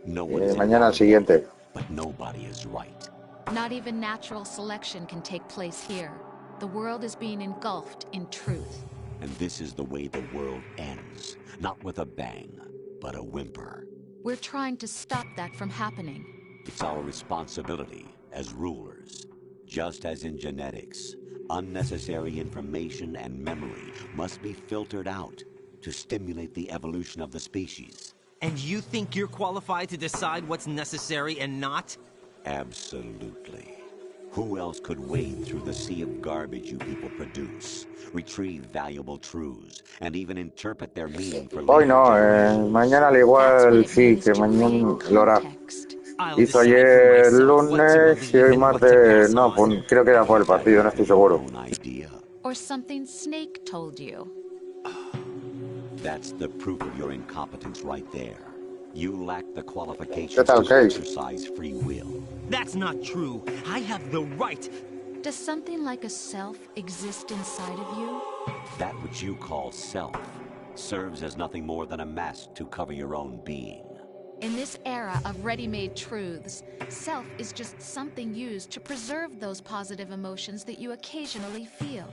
Mañana al siguiente. But nobody is right. Not even natural selection can take place here. The world is being engulfed in truth. And this is the way the world ends. Not with a bang, but a whimper. We're trying to stop that from happening. It's our responsibility as rulers. Just as in genetics, unnecessary information and memory must be filtered out to stimulate the evolution of the species. And you think you're qualified to decide what's necessary and not? Absolutely. Who else could wade through the sea of garbage you people produce, retrieve valuable truths, and even interpret their meaning for Hoy no, mañana al igual sí, que mañana lo hará. Hizo ayer lunes y hoy martes, no, pues creo que era por el partido, no estoy seguro. Or something Snake told you. That's the proof of your incompetence right there. You lack the qualifications That's to okay. exercise free will. That's not true. I have the right. Does something like a self exist inside of you? That which you call self serves as nothing more than a mask to cover your own being. In this era of ready-made truths, self is just something used to preserve those positive emotions that you occasionally feel.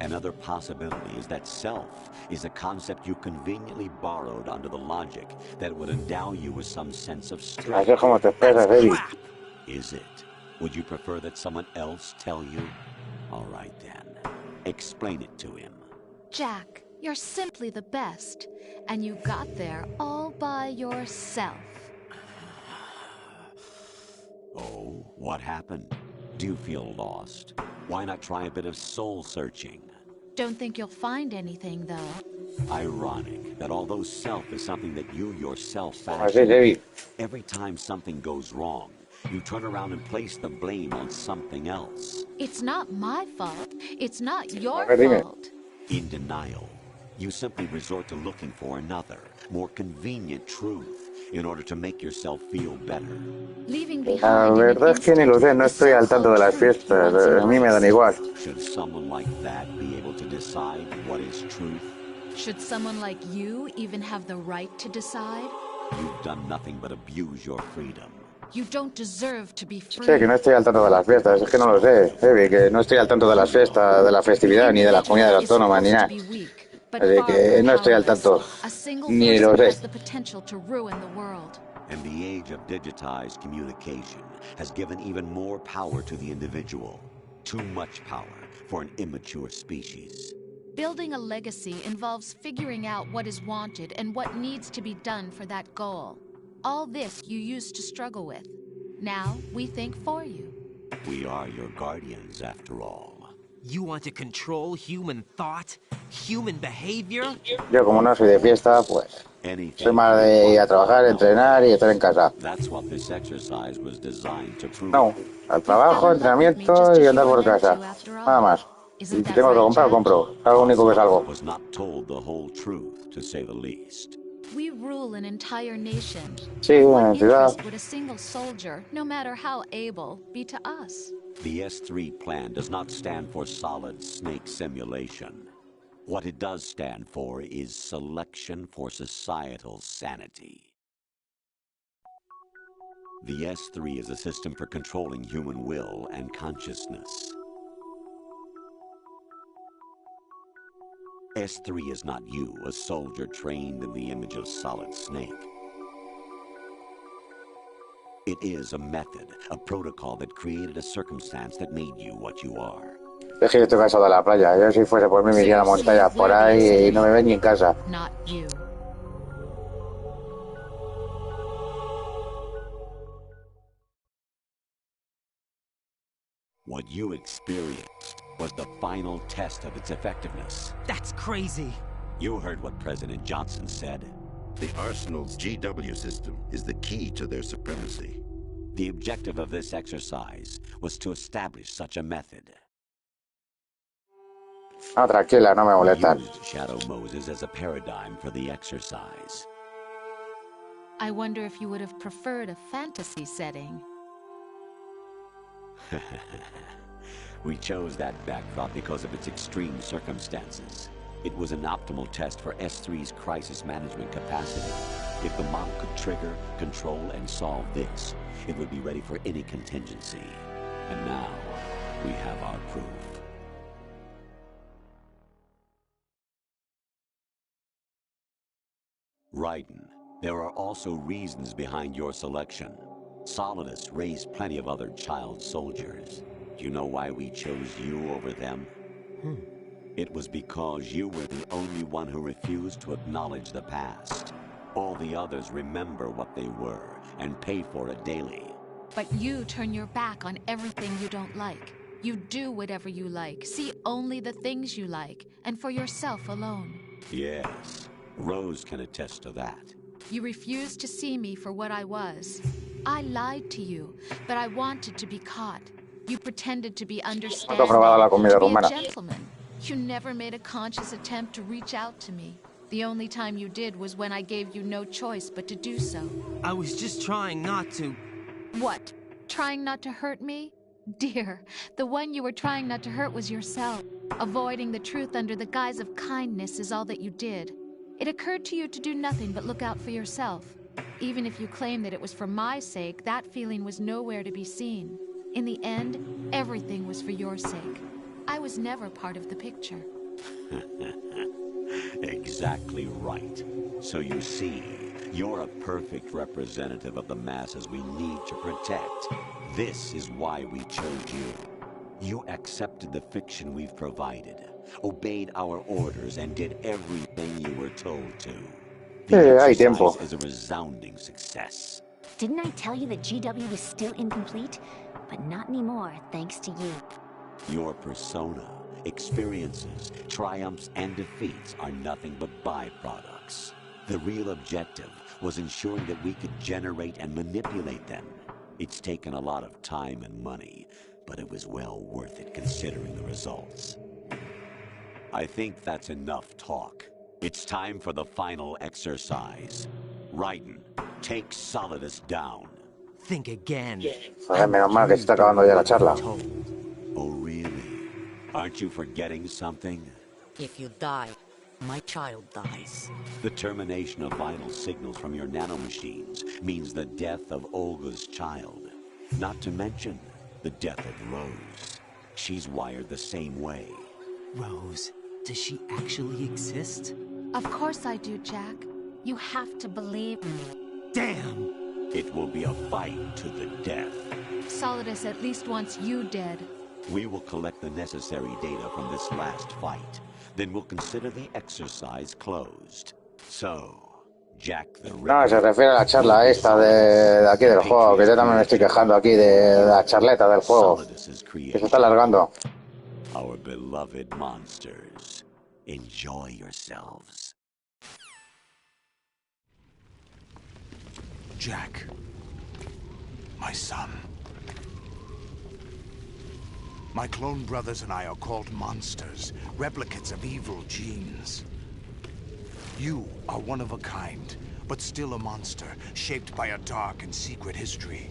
Another possibility is that self is a concept you conveniently borrowed under the logic that would endow you with some sense of strength. Así es como te expresas, Eddie. Is it? Would you prefer that someone else tell you? All right then. Explain it to him. Jack, you're simply the best, and you got there all by yourself. Oh, what happened? Do you feel lost? Why not try a bit of soul-searching? Don't think you'll find anything, though. Ironic that although self is something that you yourself Así es, fashion, Eddie. every time something goes wrong, you turn around and place the blame on something else. It's not my fault. It's not your A ver, dime. fault. In denial, you simply resort to looking for another, more convenient truth in order to make yourself feel better. Leaving La behind verdad es que ni lo sé, no estoy al tanto de las fiestas, a mí me dan igual. Should someone like that be able to decide what is truth? Should someone like you even have the right to decide? You've done nothing but abuse your freedom. You don't deserve to be free. Sí, que no estoy al tanto de las fiestas, es que no lo sé, Eddie, que no estoy al tanto de las fiestas, de la festividad, ni de las comunidades autónomas, ni nada. Así que no estoy al tanto, ni lo sé. And the age of digitized communication has given even more power to the individual. Too much power for an immature species. Building a legacy involves figuring out what is wanted and what needs to be done for that goal. All this you used to struggle with. Now, we think for you. We are your guardians, after all. You want to control human thought? Human behavior? Yo, como no soy de fiesta, pues soy más de ir a trabajar, entrenar y estar en casa. No, al trabajo, entrenamiento y andar por casa. Nada más. Y si tengo que comprar, compro. Es lo único que salgo. We rule an entire nation. Sí, en What la ciudad. interest would a single soldier, no matter how able, be to us? The S3 plan does not stand for solid snake simulation. What it does stand for is selection for societal sanity. The S3 is a system for controlling human will and consciousness. S3 is not you, a soldier trained in the image of Solid Snake. It is a method, a protocol that created a circumstance that made you what you are. Es que yo estoy cansado de la playa. Yo si fuese por mí me iría a la montaña por ahí y no me ven ni en casa. Not you. What you experienced was the final test of its effectiveness. That's crazy. You heard what President Johnson said. The Arsenal's GW system is the key to their supremacy. The objective of this exercise was to establish such a method. No, tranquila, no me molestan. Used Shadow Moses as a paradigm for the exercise. I wonder if you would have preferred a fantasy setting. We chose that backdrop because of its extreme circumstances. It was an optimal test for S3's crisis management capacity. If the model could trigger, control, and solve this, it would be ready for any contingency. And now, we have our proof. Raiden, there are also reasons behind your selection. Solidus raised plenty of other child soldiers. Do you know why we chose you over them? It was because you were the only one who refused to acknowledge the past. All the others remember what they were and pay for it daily. But you turn your back on everything you don't like. You do whatever you like, see only the things you like, and for yourself alone. Yes, Rose can attest to that. You refused to see me for what I was. I lied to you, but I wanted to be caught. You pretended to be understanding, to be a gentleman. You never made a conscious attempt to reach out to me. The only time you did was when I gave you no choice but to do so. I was just trying not to... What? Trying not to hurt me? Dear, the one you were trying not to hurt was yourself. Avoiding the truth under the guise of kindness is all that you did. It occurred to you to do nothing but look out for yourself. Even if you claim that it was for my sake, that feeling was nowhere to be seen. In the end, everything was for your sake. I was never part of the picture. Exactly right. So you see, you're a perfect representative of the masses we need to protect. This is why we chose you. You accepted the fiction we've provided, obeyed our orders, and did everything you were told to. The exercise is a resounding success. Didn't I tell you that GW was still incomplete? But not anymore, thanks to you. Your persona, experiences, triumphs, and defeats are nothing but byproducts. The real objective was ensuring that we could generate and manipulate them. It's taken a lot of time and money, but it was well worth it considering the results. I think that's enough talk. It's time for the final exercise. Raiden, take Solidus down. Think again. Joder, menos mal que se está acabando ya la charla. Oh, really? Aren't you forgetting something? If you die, my child dies. The termination of vital signals from your nanomachines means the death of Olga's child. Not to mention the death of Rose. She's wired the same way. Rose, does she actually exist? Of course I do, Jack. You have to believe me. Damn! It will be a fight to the death. Solidus at least wants you dead. We will collect the necessary data from this last fight. Then we'll consider the exercise closed. So, Jack the Ripper... No, se refiere a la charla esta de aquí del juego, que yo también me estoy quejando aquí de la charleta del juego, que se está alargando. Our beloved monsters, enjoy yourselves. Jack, my son. My clone brothers and I are called monsters, replicates of evil genes. You are one of a kind, but still a monster, shaped by a dark and secret history.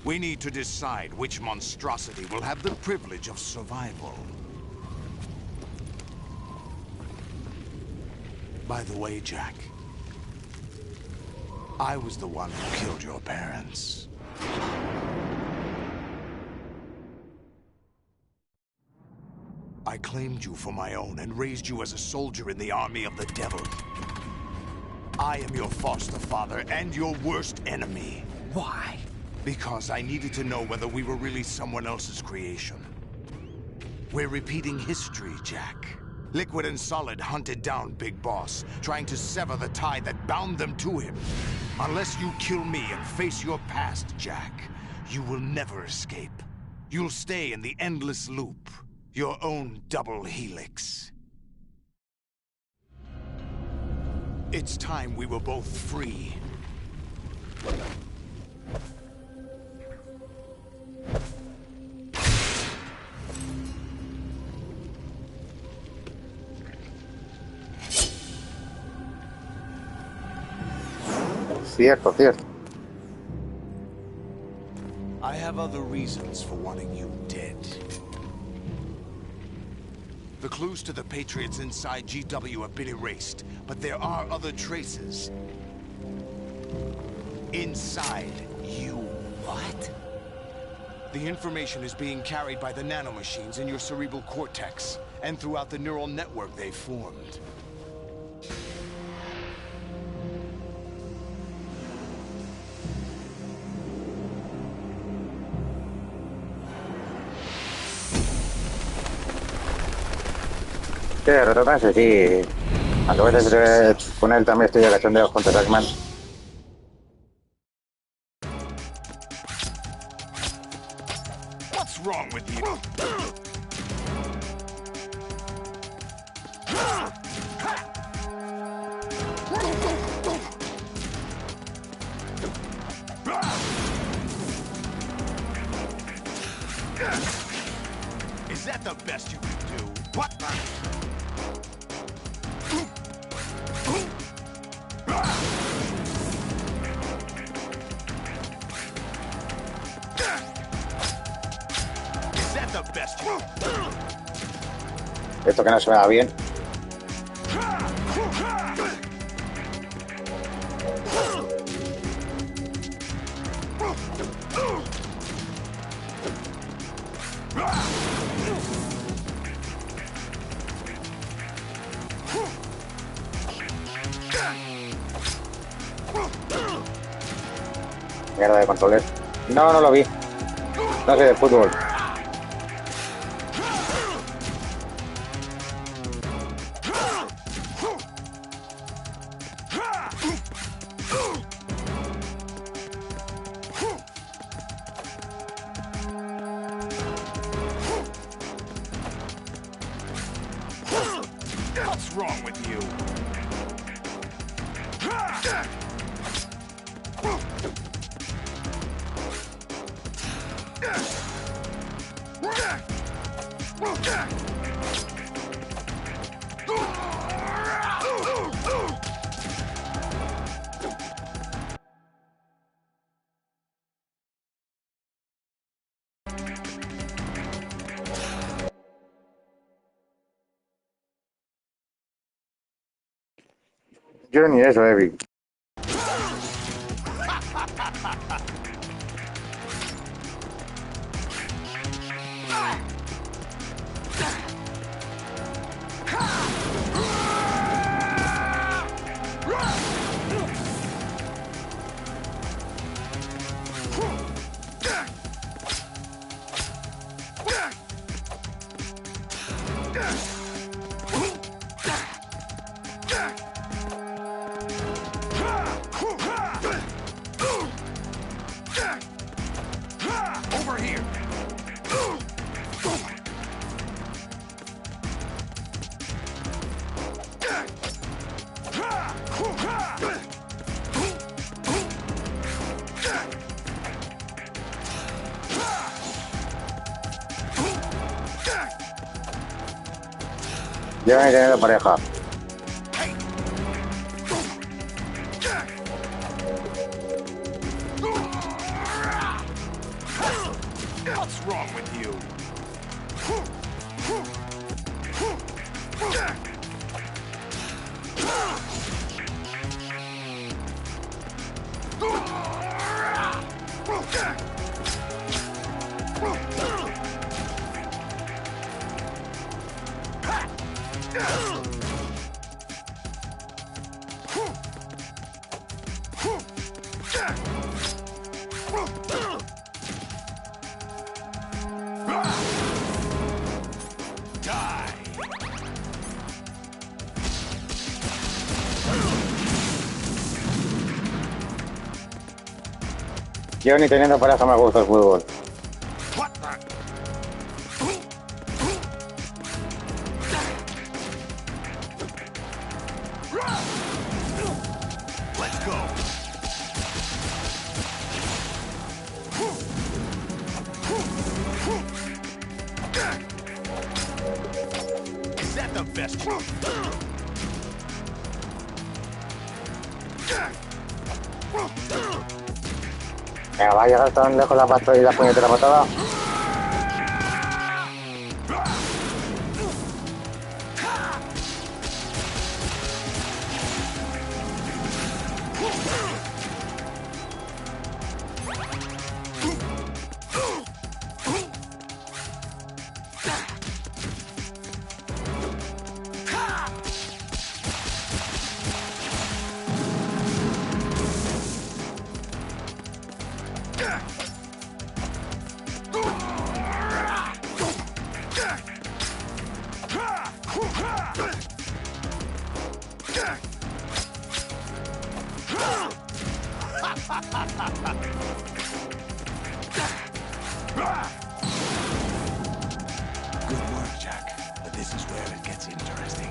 We need to decide which monstrosity will have the privilege of survival. By the way, Jack, I was the one who killed your parents. I claimed you for my own and raised you as a soldier in the army of the devil. I am your foster father and your worst enemy. Why? Because I needed to know whether we were really someone else's creation. We're repeating history, Jack. Liquid and Solid hunted down Big Boss, trying to sever the tie that bound them to him. Unless you kill me and face your past, Jack, you will never escape. You'll stay in the endless loop. Your own double helix. It's time we were both free. Cierto, cierto. I have other reasons for wanting you dead. The clues to the Patriots inside GW have been erased, but there are other traces. Inside you. What? The information is being carried by the nanomachines in your cerebral cortex, and throughout the neural network they formed. Sí, retratarse, sí. A veces con él también estoy de cachondeo contra Trackman. What's wrong with you? Is that the best you can do? What? Is that the best you... Esto que no se me da bien. Mierda de controles. No, no lo vi. No sé de fútbol. What's wrong with you? Yo ni eso, Evi. Llevan ahí teniendo pareja. What's wrong with you? Yo ni teniendo pareja me gusta el fútbol. Let's go. Is that the best? Venga, va a llegar tan lejos la patada y la puñetera patada. Good work, Jack. But this is where it gets interesting.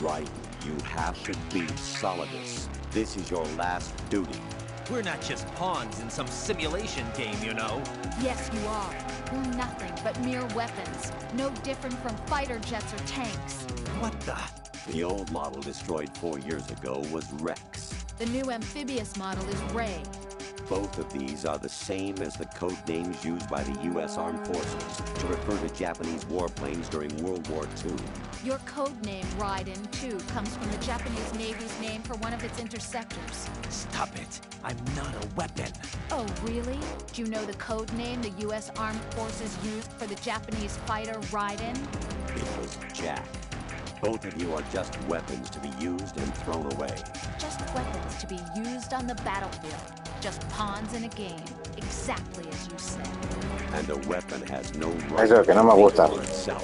Right, you have to beat Solidus. This is your last duty. We're not just pawns in some simulation game, you know. Yes, you are. We're nothing but mere weapons. No different from fighter jets or tanks. What the? The old model destroyed 4 years ago was Rex. The new amphibious model is Ray. Both of these are the same as the code names used by the U.S. Armed Forces to refer to Japanese warplanes during World War II. Your code name, Raiden, too, comes from the Japanese Navy's name for one of its interceptors. Stop it. I'm not a weapon. Oh, really? Do you know the code name the U.S. Armed Forces used for the Japanese fighter Raiden? It was Jack. Both of you are just weapons to be used and thrown away. Just weapons to be used on the battlefield. Just pawns in a game. Exactly as you said. And a weapon has no right Eso que no me gusta. for itself.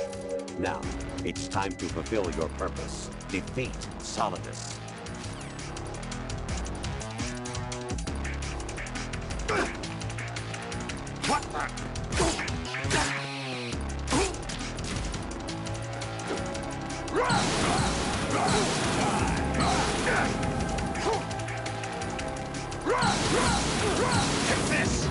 Now, it's time to fulfill your purpose. Defeat Solidus. Take this!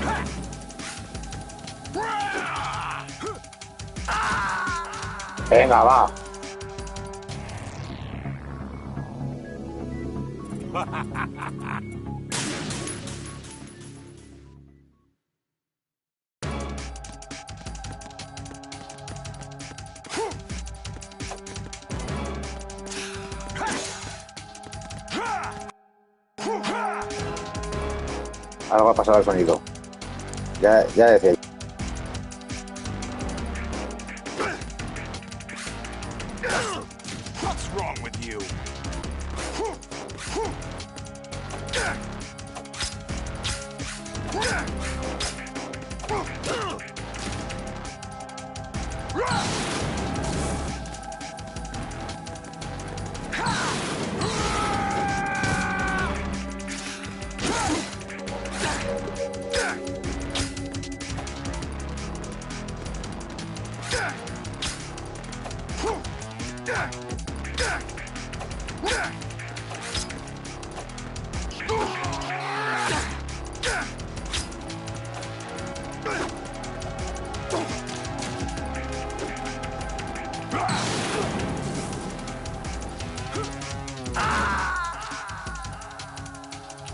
Venga, va. Algo ha pasado al sonido. Ya decía. What's wrong with you?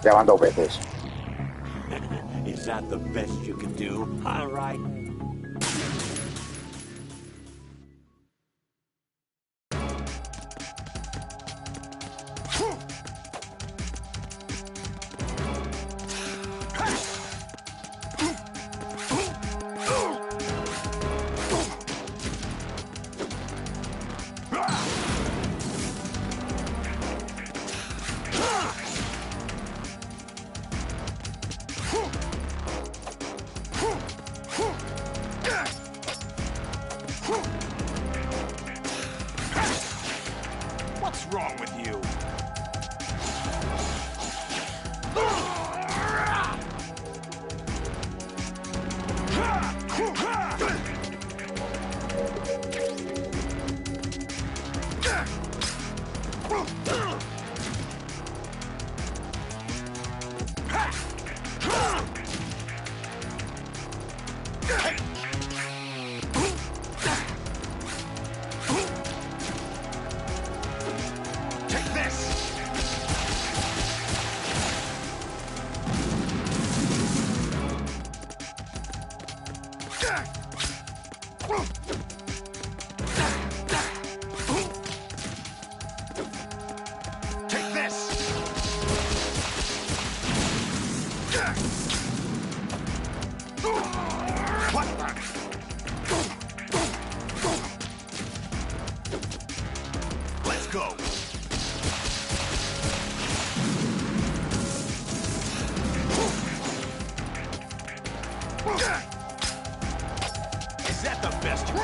Ya van 2 veces. Is that the best you can do? All right. What's wrong with you? Take this! Take this! What the? Let's go! Is that the best you...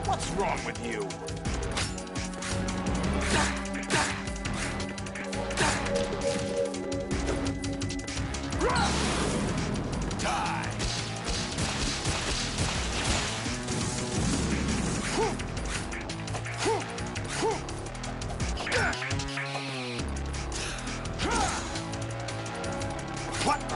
What's wrong with you? Die! What the?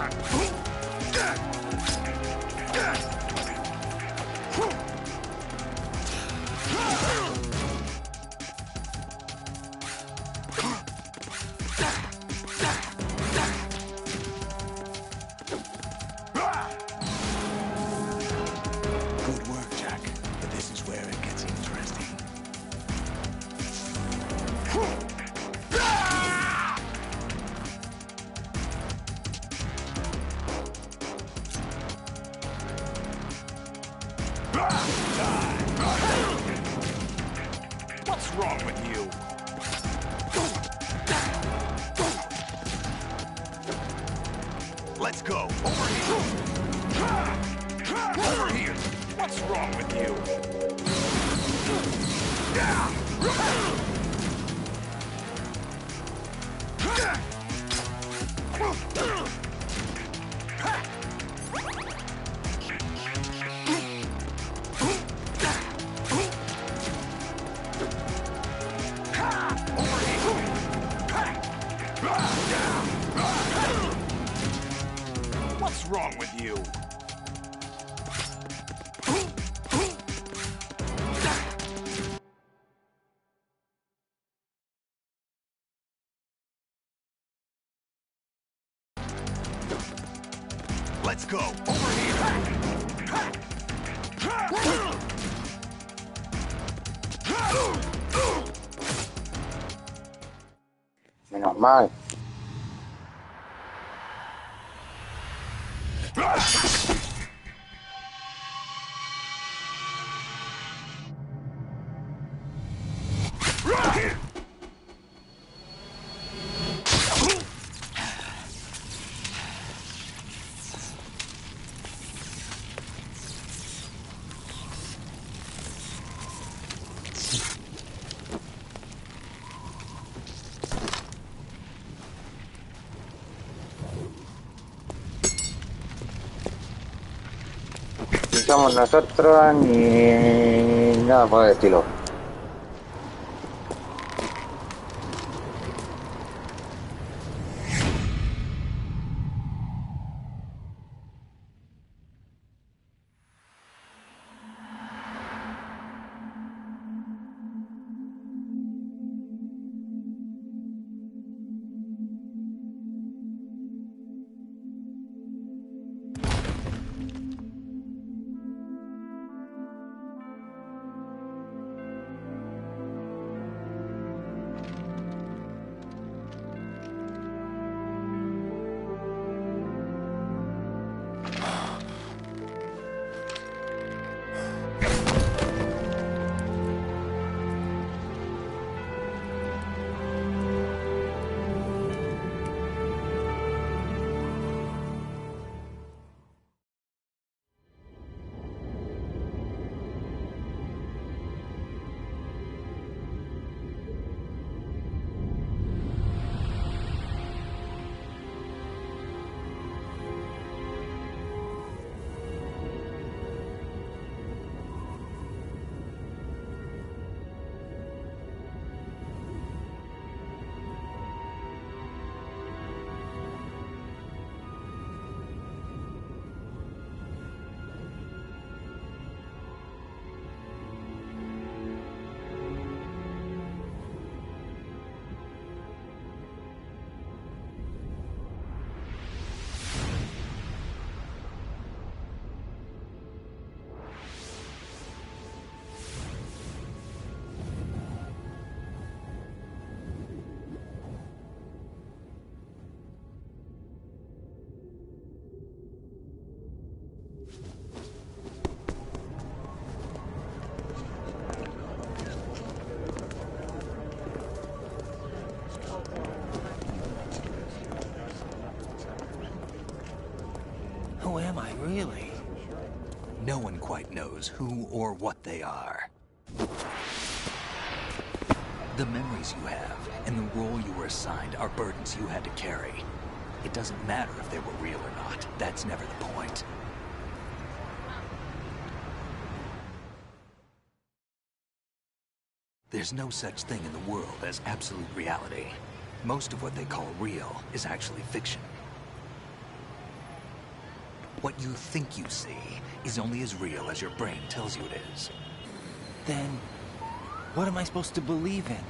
Good work, Jack. But this is where it gets interesting. What's wrong with you? Let's go. Over here. Over here. What's wrong with you? What's wrong with you? Let's go. Over here. Menos mal. Ni somos nosotros ni nada por el estilo. Really? No one quite knows who or what they are. The memories you have and the role you were assigned are burdens you had to carry. It doesn't matter if they were real or not. That's never the point. There's no such thing in the world as absolute reality. Most of what they call real is actually fiction. What you think you see is only as real as your brain tells you it is. Then, what am I supposed to believe in?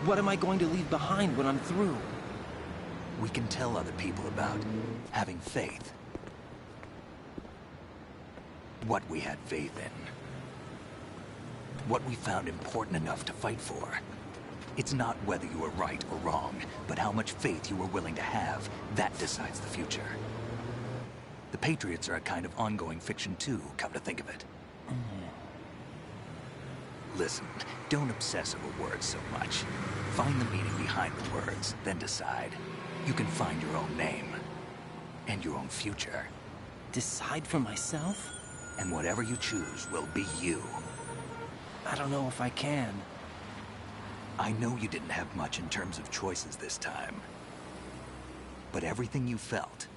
What am I going to leave behind when I'm through? We can tell other people about having faith. What we had faith in. What we found important enough to fight for. It's not whether you were right or wrong, but how much faith you were willing to have. That decides the future. The Patriots are a kind of ongoing fiction too, come to think of it. Listen, don't obsess over words so much. Find the meaning behind the words, then decide. You can find your own name. And your own future. Decide for myself? And whatever you choose will be you. I don't know if I can. I know you didn't have much in terms of choices this time. But everything you felt,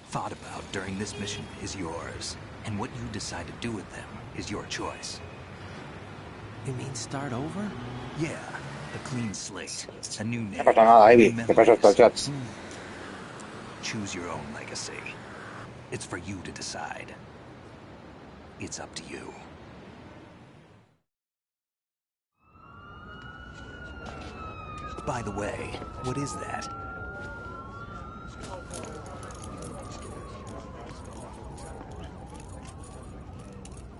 thought about during this mission is yours. And what you decide to do with them is your choice. You mean start over? Yeah, a clean slate, a new name. No pasa nada, Ivy. Te paso estos chats. Choose your own legacy. It's for you to decide. It's up to you. By the way, what is that?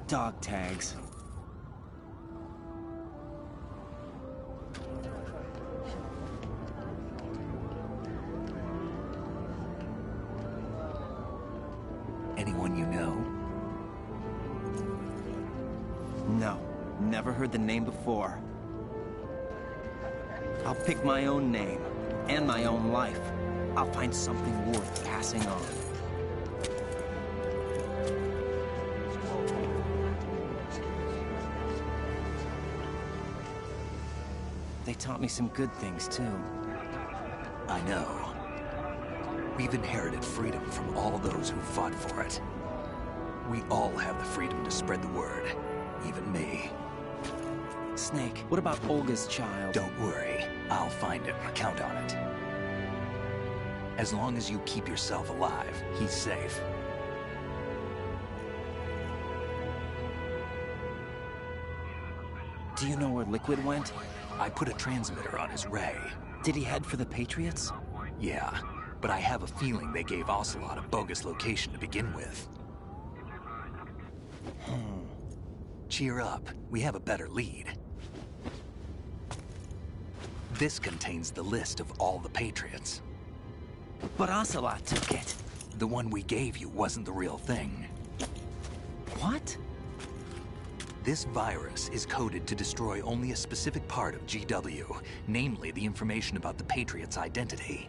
Dog tags. Anyone you know? No, never heard the name before. I'll pick my own name, and my own life. I'll find something worth passing on. They taught me some good things, too. I know. We've inherited freedom from all those who fought for it. We all have the freedom to spread the word, even me. Snake, what about Olga's child? Don't worry. I'll find him. Count on it. As long as you keep yourself alive, he's safe. Do you know where Liquid went? I put a transmitter on his ray. Did he head for the Patriots? Yeah, but I have a feeling they gave Ocelot a bogus location to begin with. Cheer up. We have a better lead. This contains the list of all the Patriots. But Ocelot took it. The one we gave you wasn't the real thing. What? This virus is coded to destroy only a specific part of GW, namely the information about the Patriots' identity.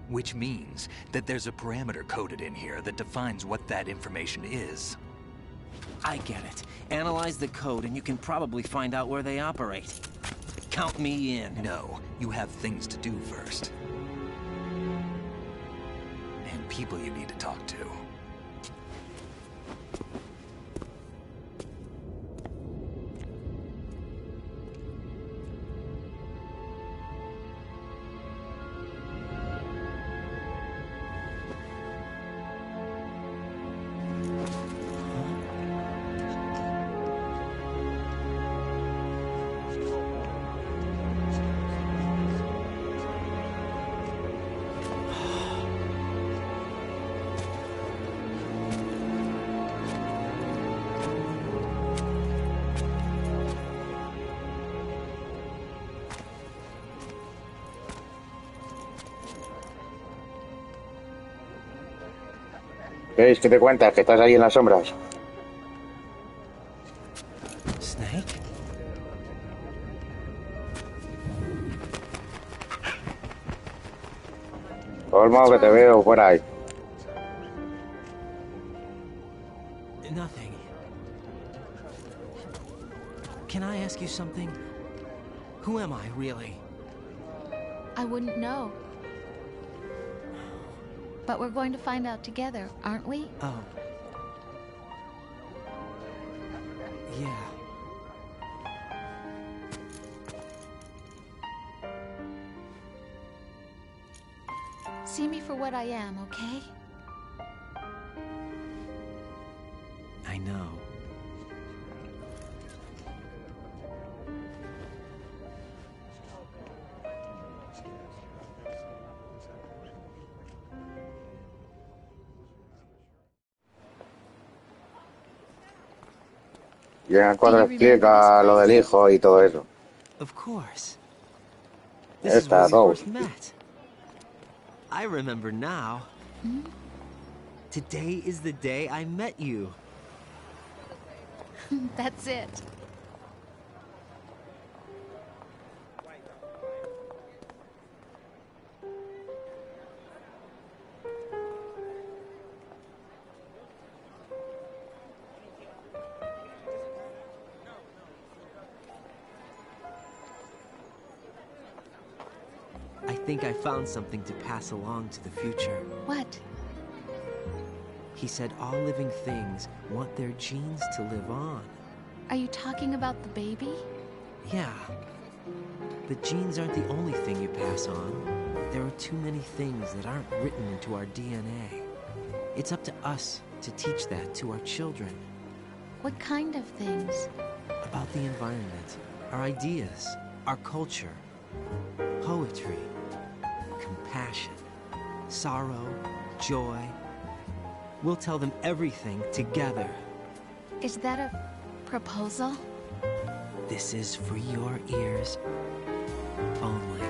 Which means that there's a parameter coded in here that defines what that information is. I get it. Analyze the code and you can probably find out where they operate. Count me in. No, you have things to do first. And people you need to talk to. ¿Veis? ¿Qué te cuentas? Que estás ahí en las sombras. Snake? Olmo, que te veo por ahí. ask you something? Who am I, really? I wouldn't know. But we're going to find out together, aren't we? Oh. Yeah. See me for what I am, okay? I know. Y en el cuadro explica lo del hijo y todo eso. Of course. This is Esta, where we Rose. first met. I remember now. Today is the day I met you. That's it. I think I found something to pass along to the future. What? He said all living things want their genes to live on. Are you talking about the baby? Yeah. The genes aren't the only thing you pass on. There are too many things that aren't written into our DNA. It's up to us to teach that to our children. What kind of things? About the environment, our ideas, our culture, poetry, compassion, sorrow, joy. We'll tell them everything together. Is that a proposal? This is for your ears only.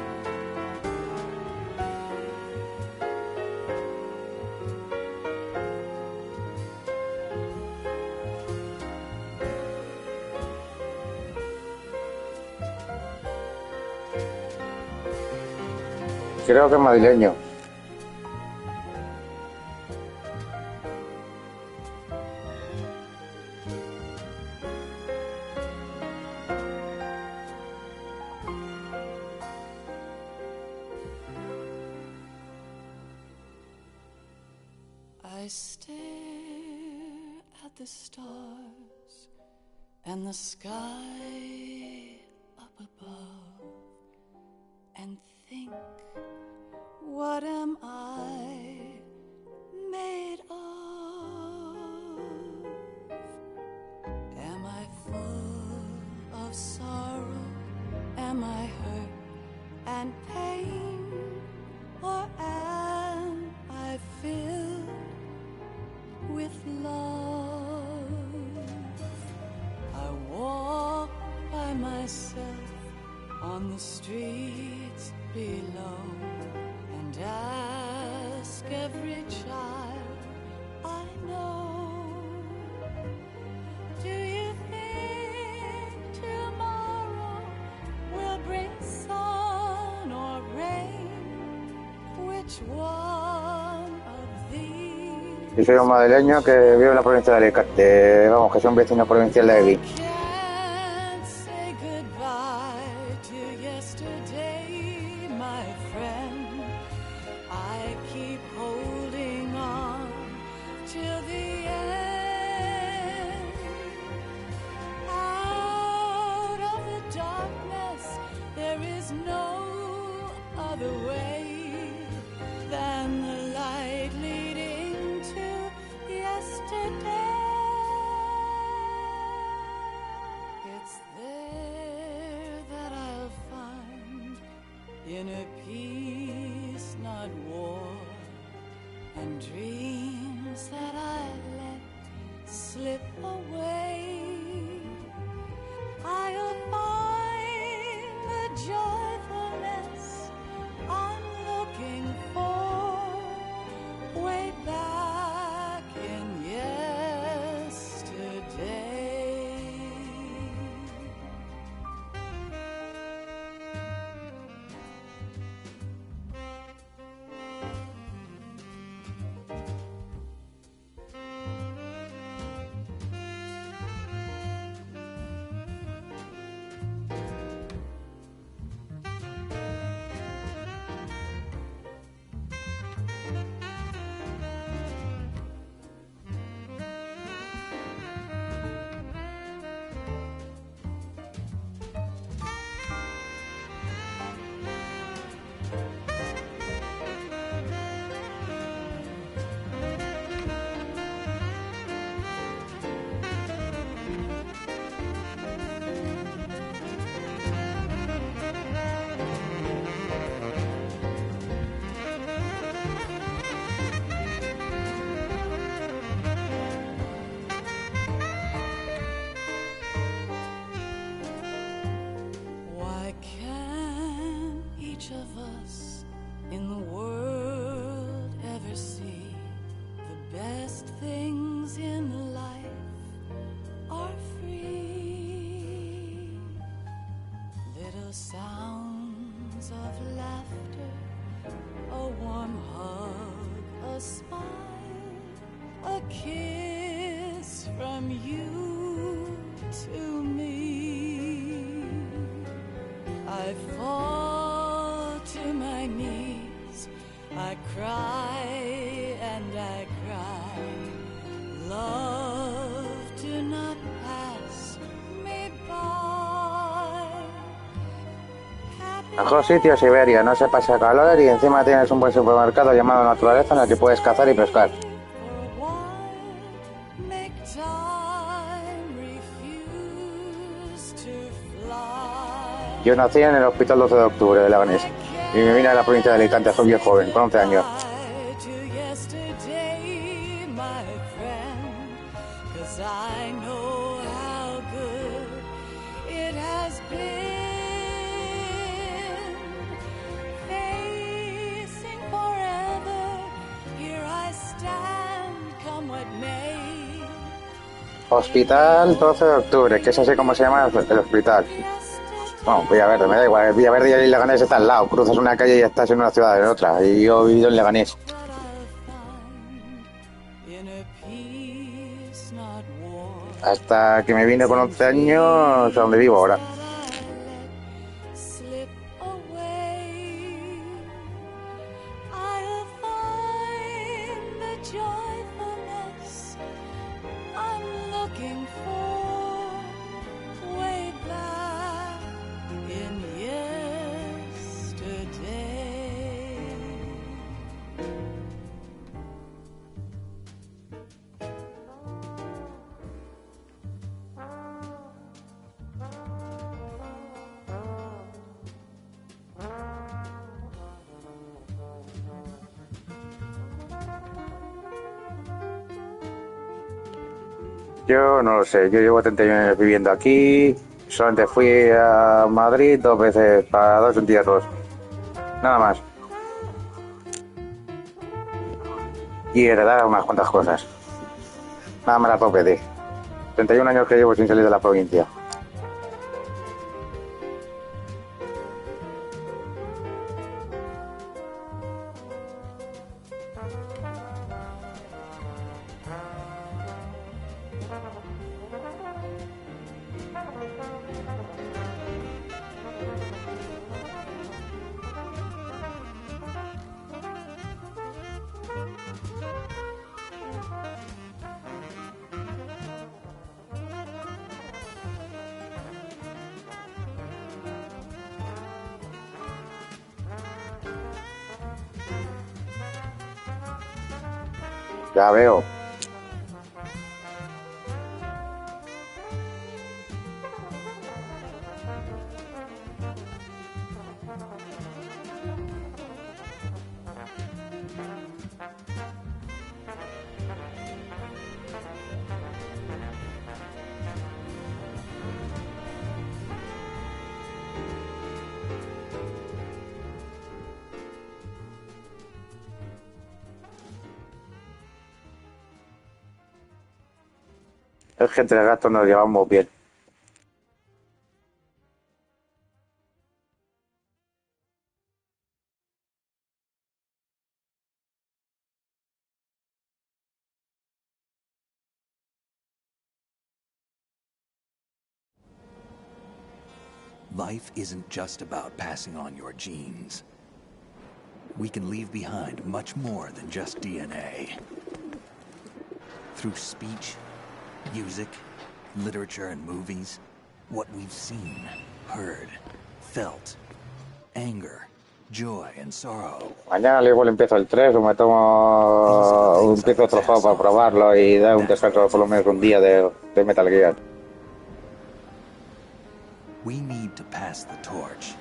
Creo que es madrileño. I stare at the stars and the sky up above and think, what am I made of? Am I full of sorrow? Am I hurt and pain? Or am I filled with love? I walk by myself on the streets below and ask every child I know, do you think tomorrow will bring sun or rain? Which one of these? Yo soy un madrileño que vive en la provincia de Alicante. Vamos, que soy un vecino provincial de aquí. Can't say goodbye to yesterday, my friend. I keep holding on till the end. Out of the darkness, there is no other way than the light leading to yesterday. It's there that I'll find inner peace, not war, and dreams that I let slip away. I'll find the joyfulness I'm looking for way back in yesterday. in the world ever see. The best things in life are free. Little sounds of laughter, a warm hug, a smile, a kiss from you to me. I fall to my knees, I cry and I cry. Love, do not pass me by. Mejor sitio Siberia, no se pasa calor y encima tienes un buen supermercado llamado Naturaleza en el que puedes cazar y pescar. Yo nací en el Hospital 12 de Octubre de Leganés y me vine a la provincia de Alicante, soy bien joven, con 11 años. Hospital 12 de Octubre, que es así como se llama el hospital. Bueno, Villaverde, me da igual. Villaverde y el Leganés está al lado. Cruzas una calle y ya estás en una ciudad en otra. Y yo he vivido en Leganés. Hasta que me vine con 11 años a donde vivo ahora. Yo no lo sé, yo llevo 31 años viviendo aquí, solamente fui a Madrid 2 veces para 2 entierros, nada más. Y heredar unas cuantas cosas, nada más la tope 31 años que llevo sin salir de la provincia. Ya veo. Es que entre gatos nos llevamos bien. Life isn't just about passing on your genes. We can leave behind much more than just DNA. Through speech, music, literature, and movies, what we've seen, heard, felt, anger, joy, and sorrow. Mañana al igual empiezo el 3 o me tomo un piezo otro juego para probarlo y dar un descanso por lo menos un día de Metal Gear. We need to pass the torch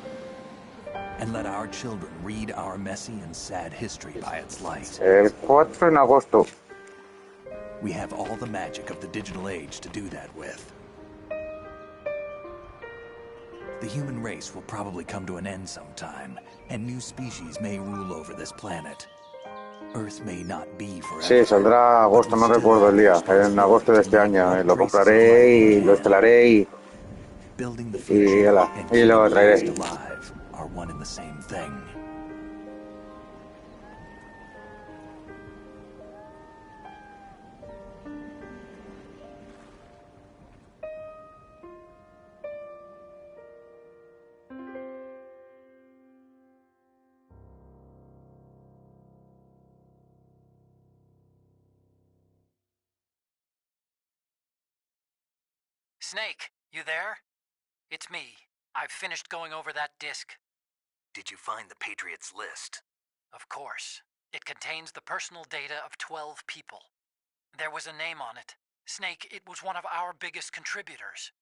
and let our children read our messy and sad history by its light. El 4 en agosto. We have all the magic of the digital age to do that with. The human race will probably come to an end sometime, and new species may rule over this planet. Earth may not be forever. Sí, saldrá agosto, no recuerdo el día. En agosto de este año. Lo compraré y lo instalaré y lo traeré. Are one and the same thing. Snake, you there? It's me. I've finished going over that disc. Did you find the Patriots list? Of course. It contains the personal data of 12 people. There was a name on it. Snake, it was one of our biggest contributors.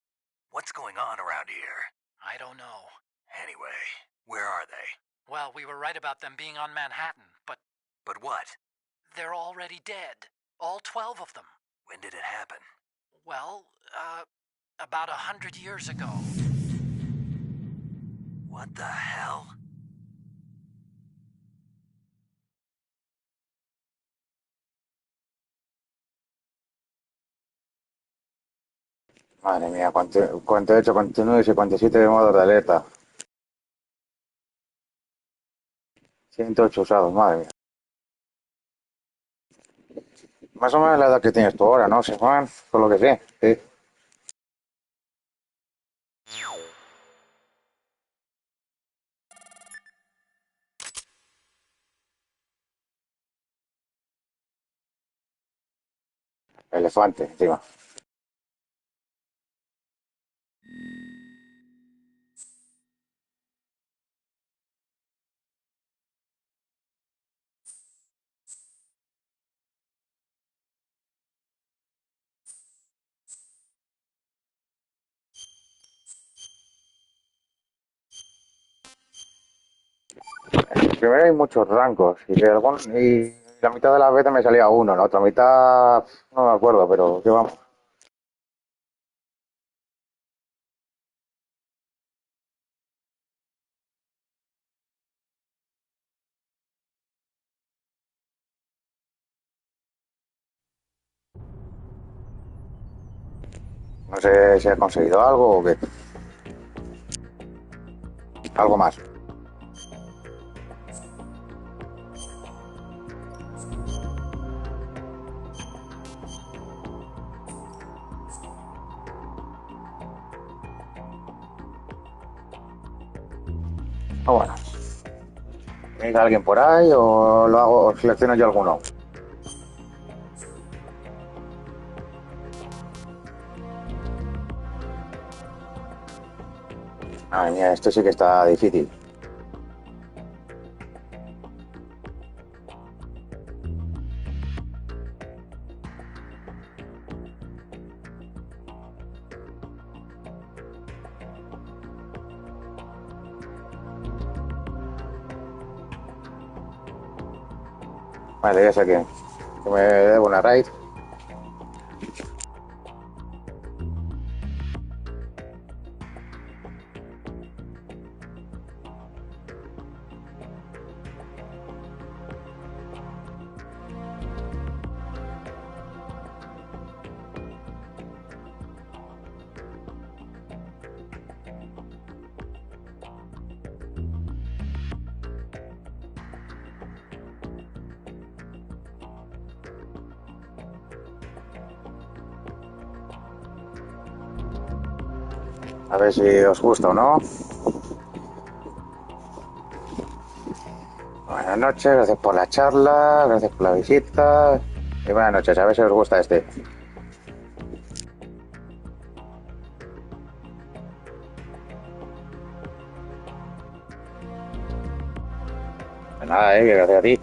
What's going on around here? I don't know. Anyway, where are they? Well, we were right about them being on Manhattan, but... But what? They're already dead. All 12 of them. When did it happen? Well, about 100 years ago. What the hell? Madre mía, 48, 49 y 57 de modo de alerta. 108 usados, madre mía. Más o menos la edad que tienes tú ahora, ¿no, Juan? Por lo que sé, sí. Elefante, encima. Primero hay muchos rangos y la mitad de las veces me salía uno, la otra mitad no me acuerdo, pero qué vamos. No sé si he conseguido algo o qué. Algo más. Ah, bueno. ¿Tenéis a alguien por ahí o lo hago, o selecciono yo alguno? Ay, mira, esto sí que está difícil. Vale, ya sé que me debo una raid. A ver si os gusta o no. Buenas noches, gracias por la charla, gracias por la visita. Y buenas noches, a ver si os gusta este. Pues nada, que gracias a ti.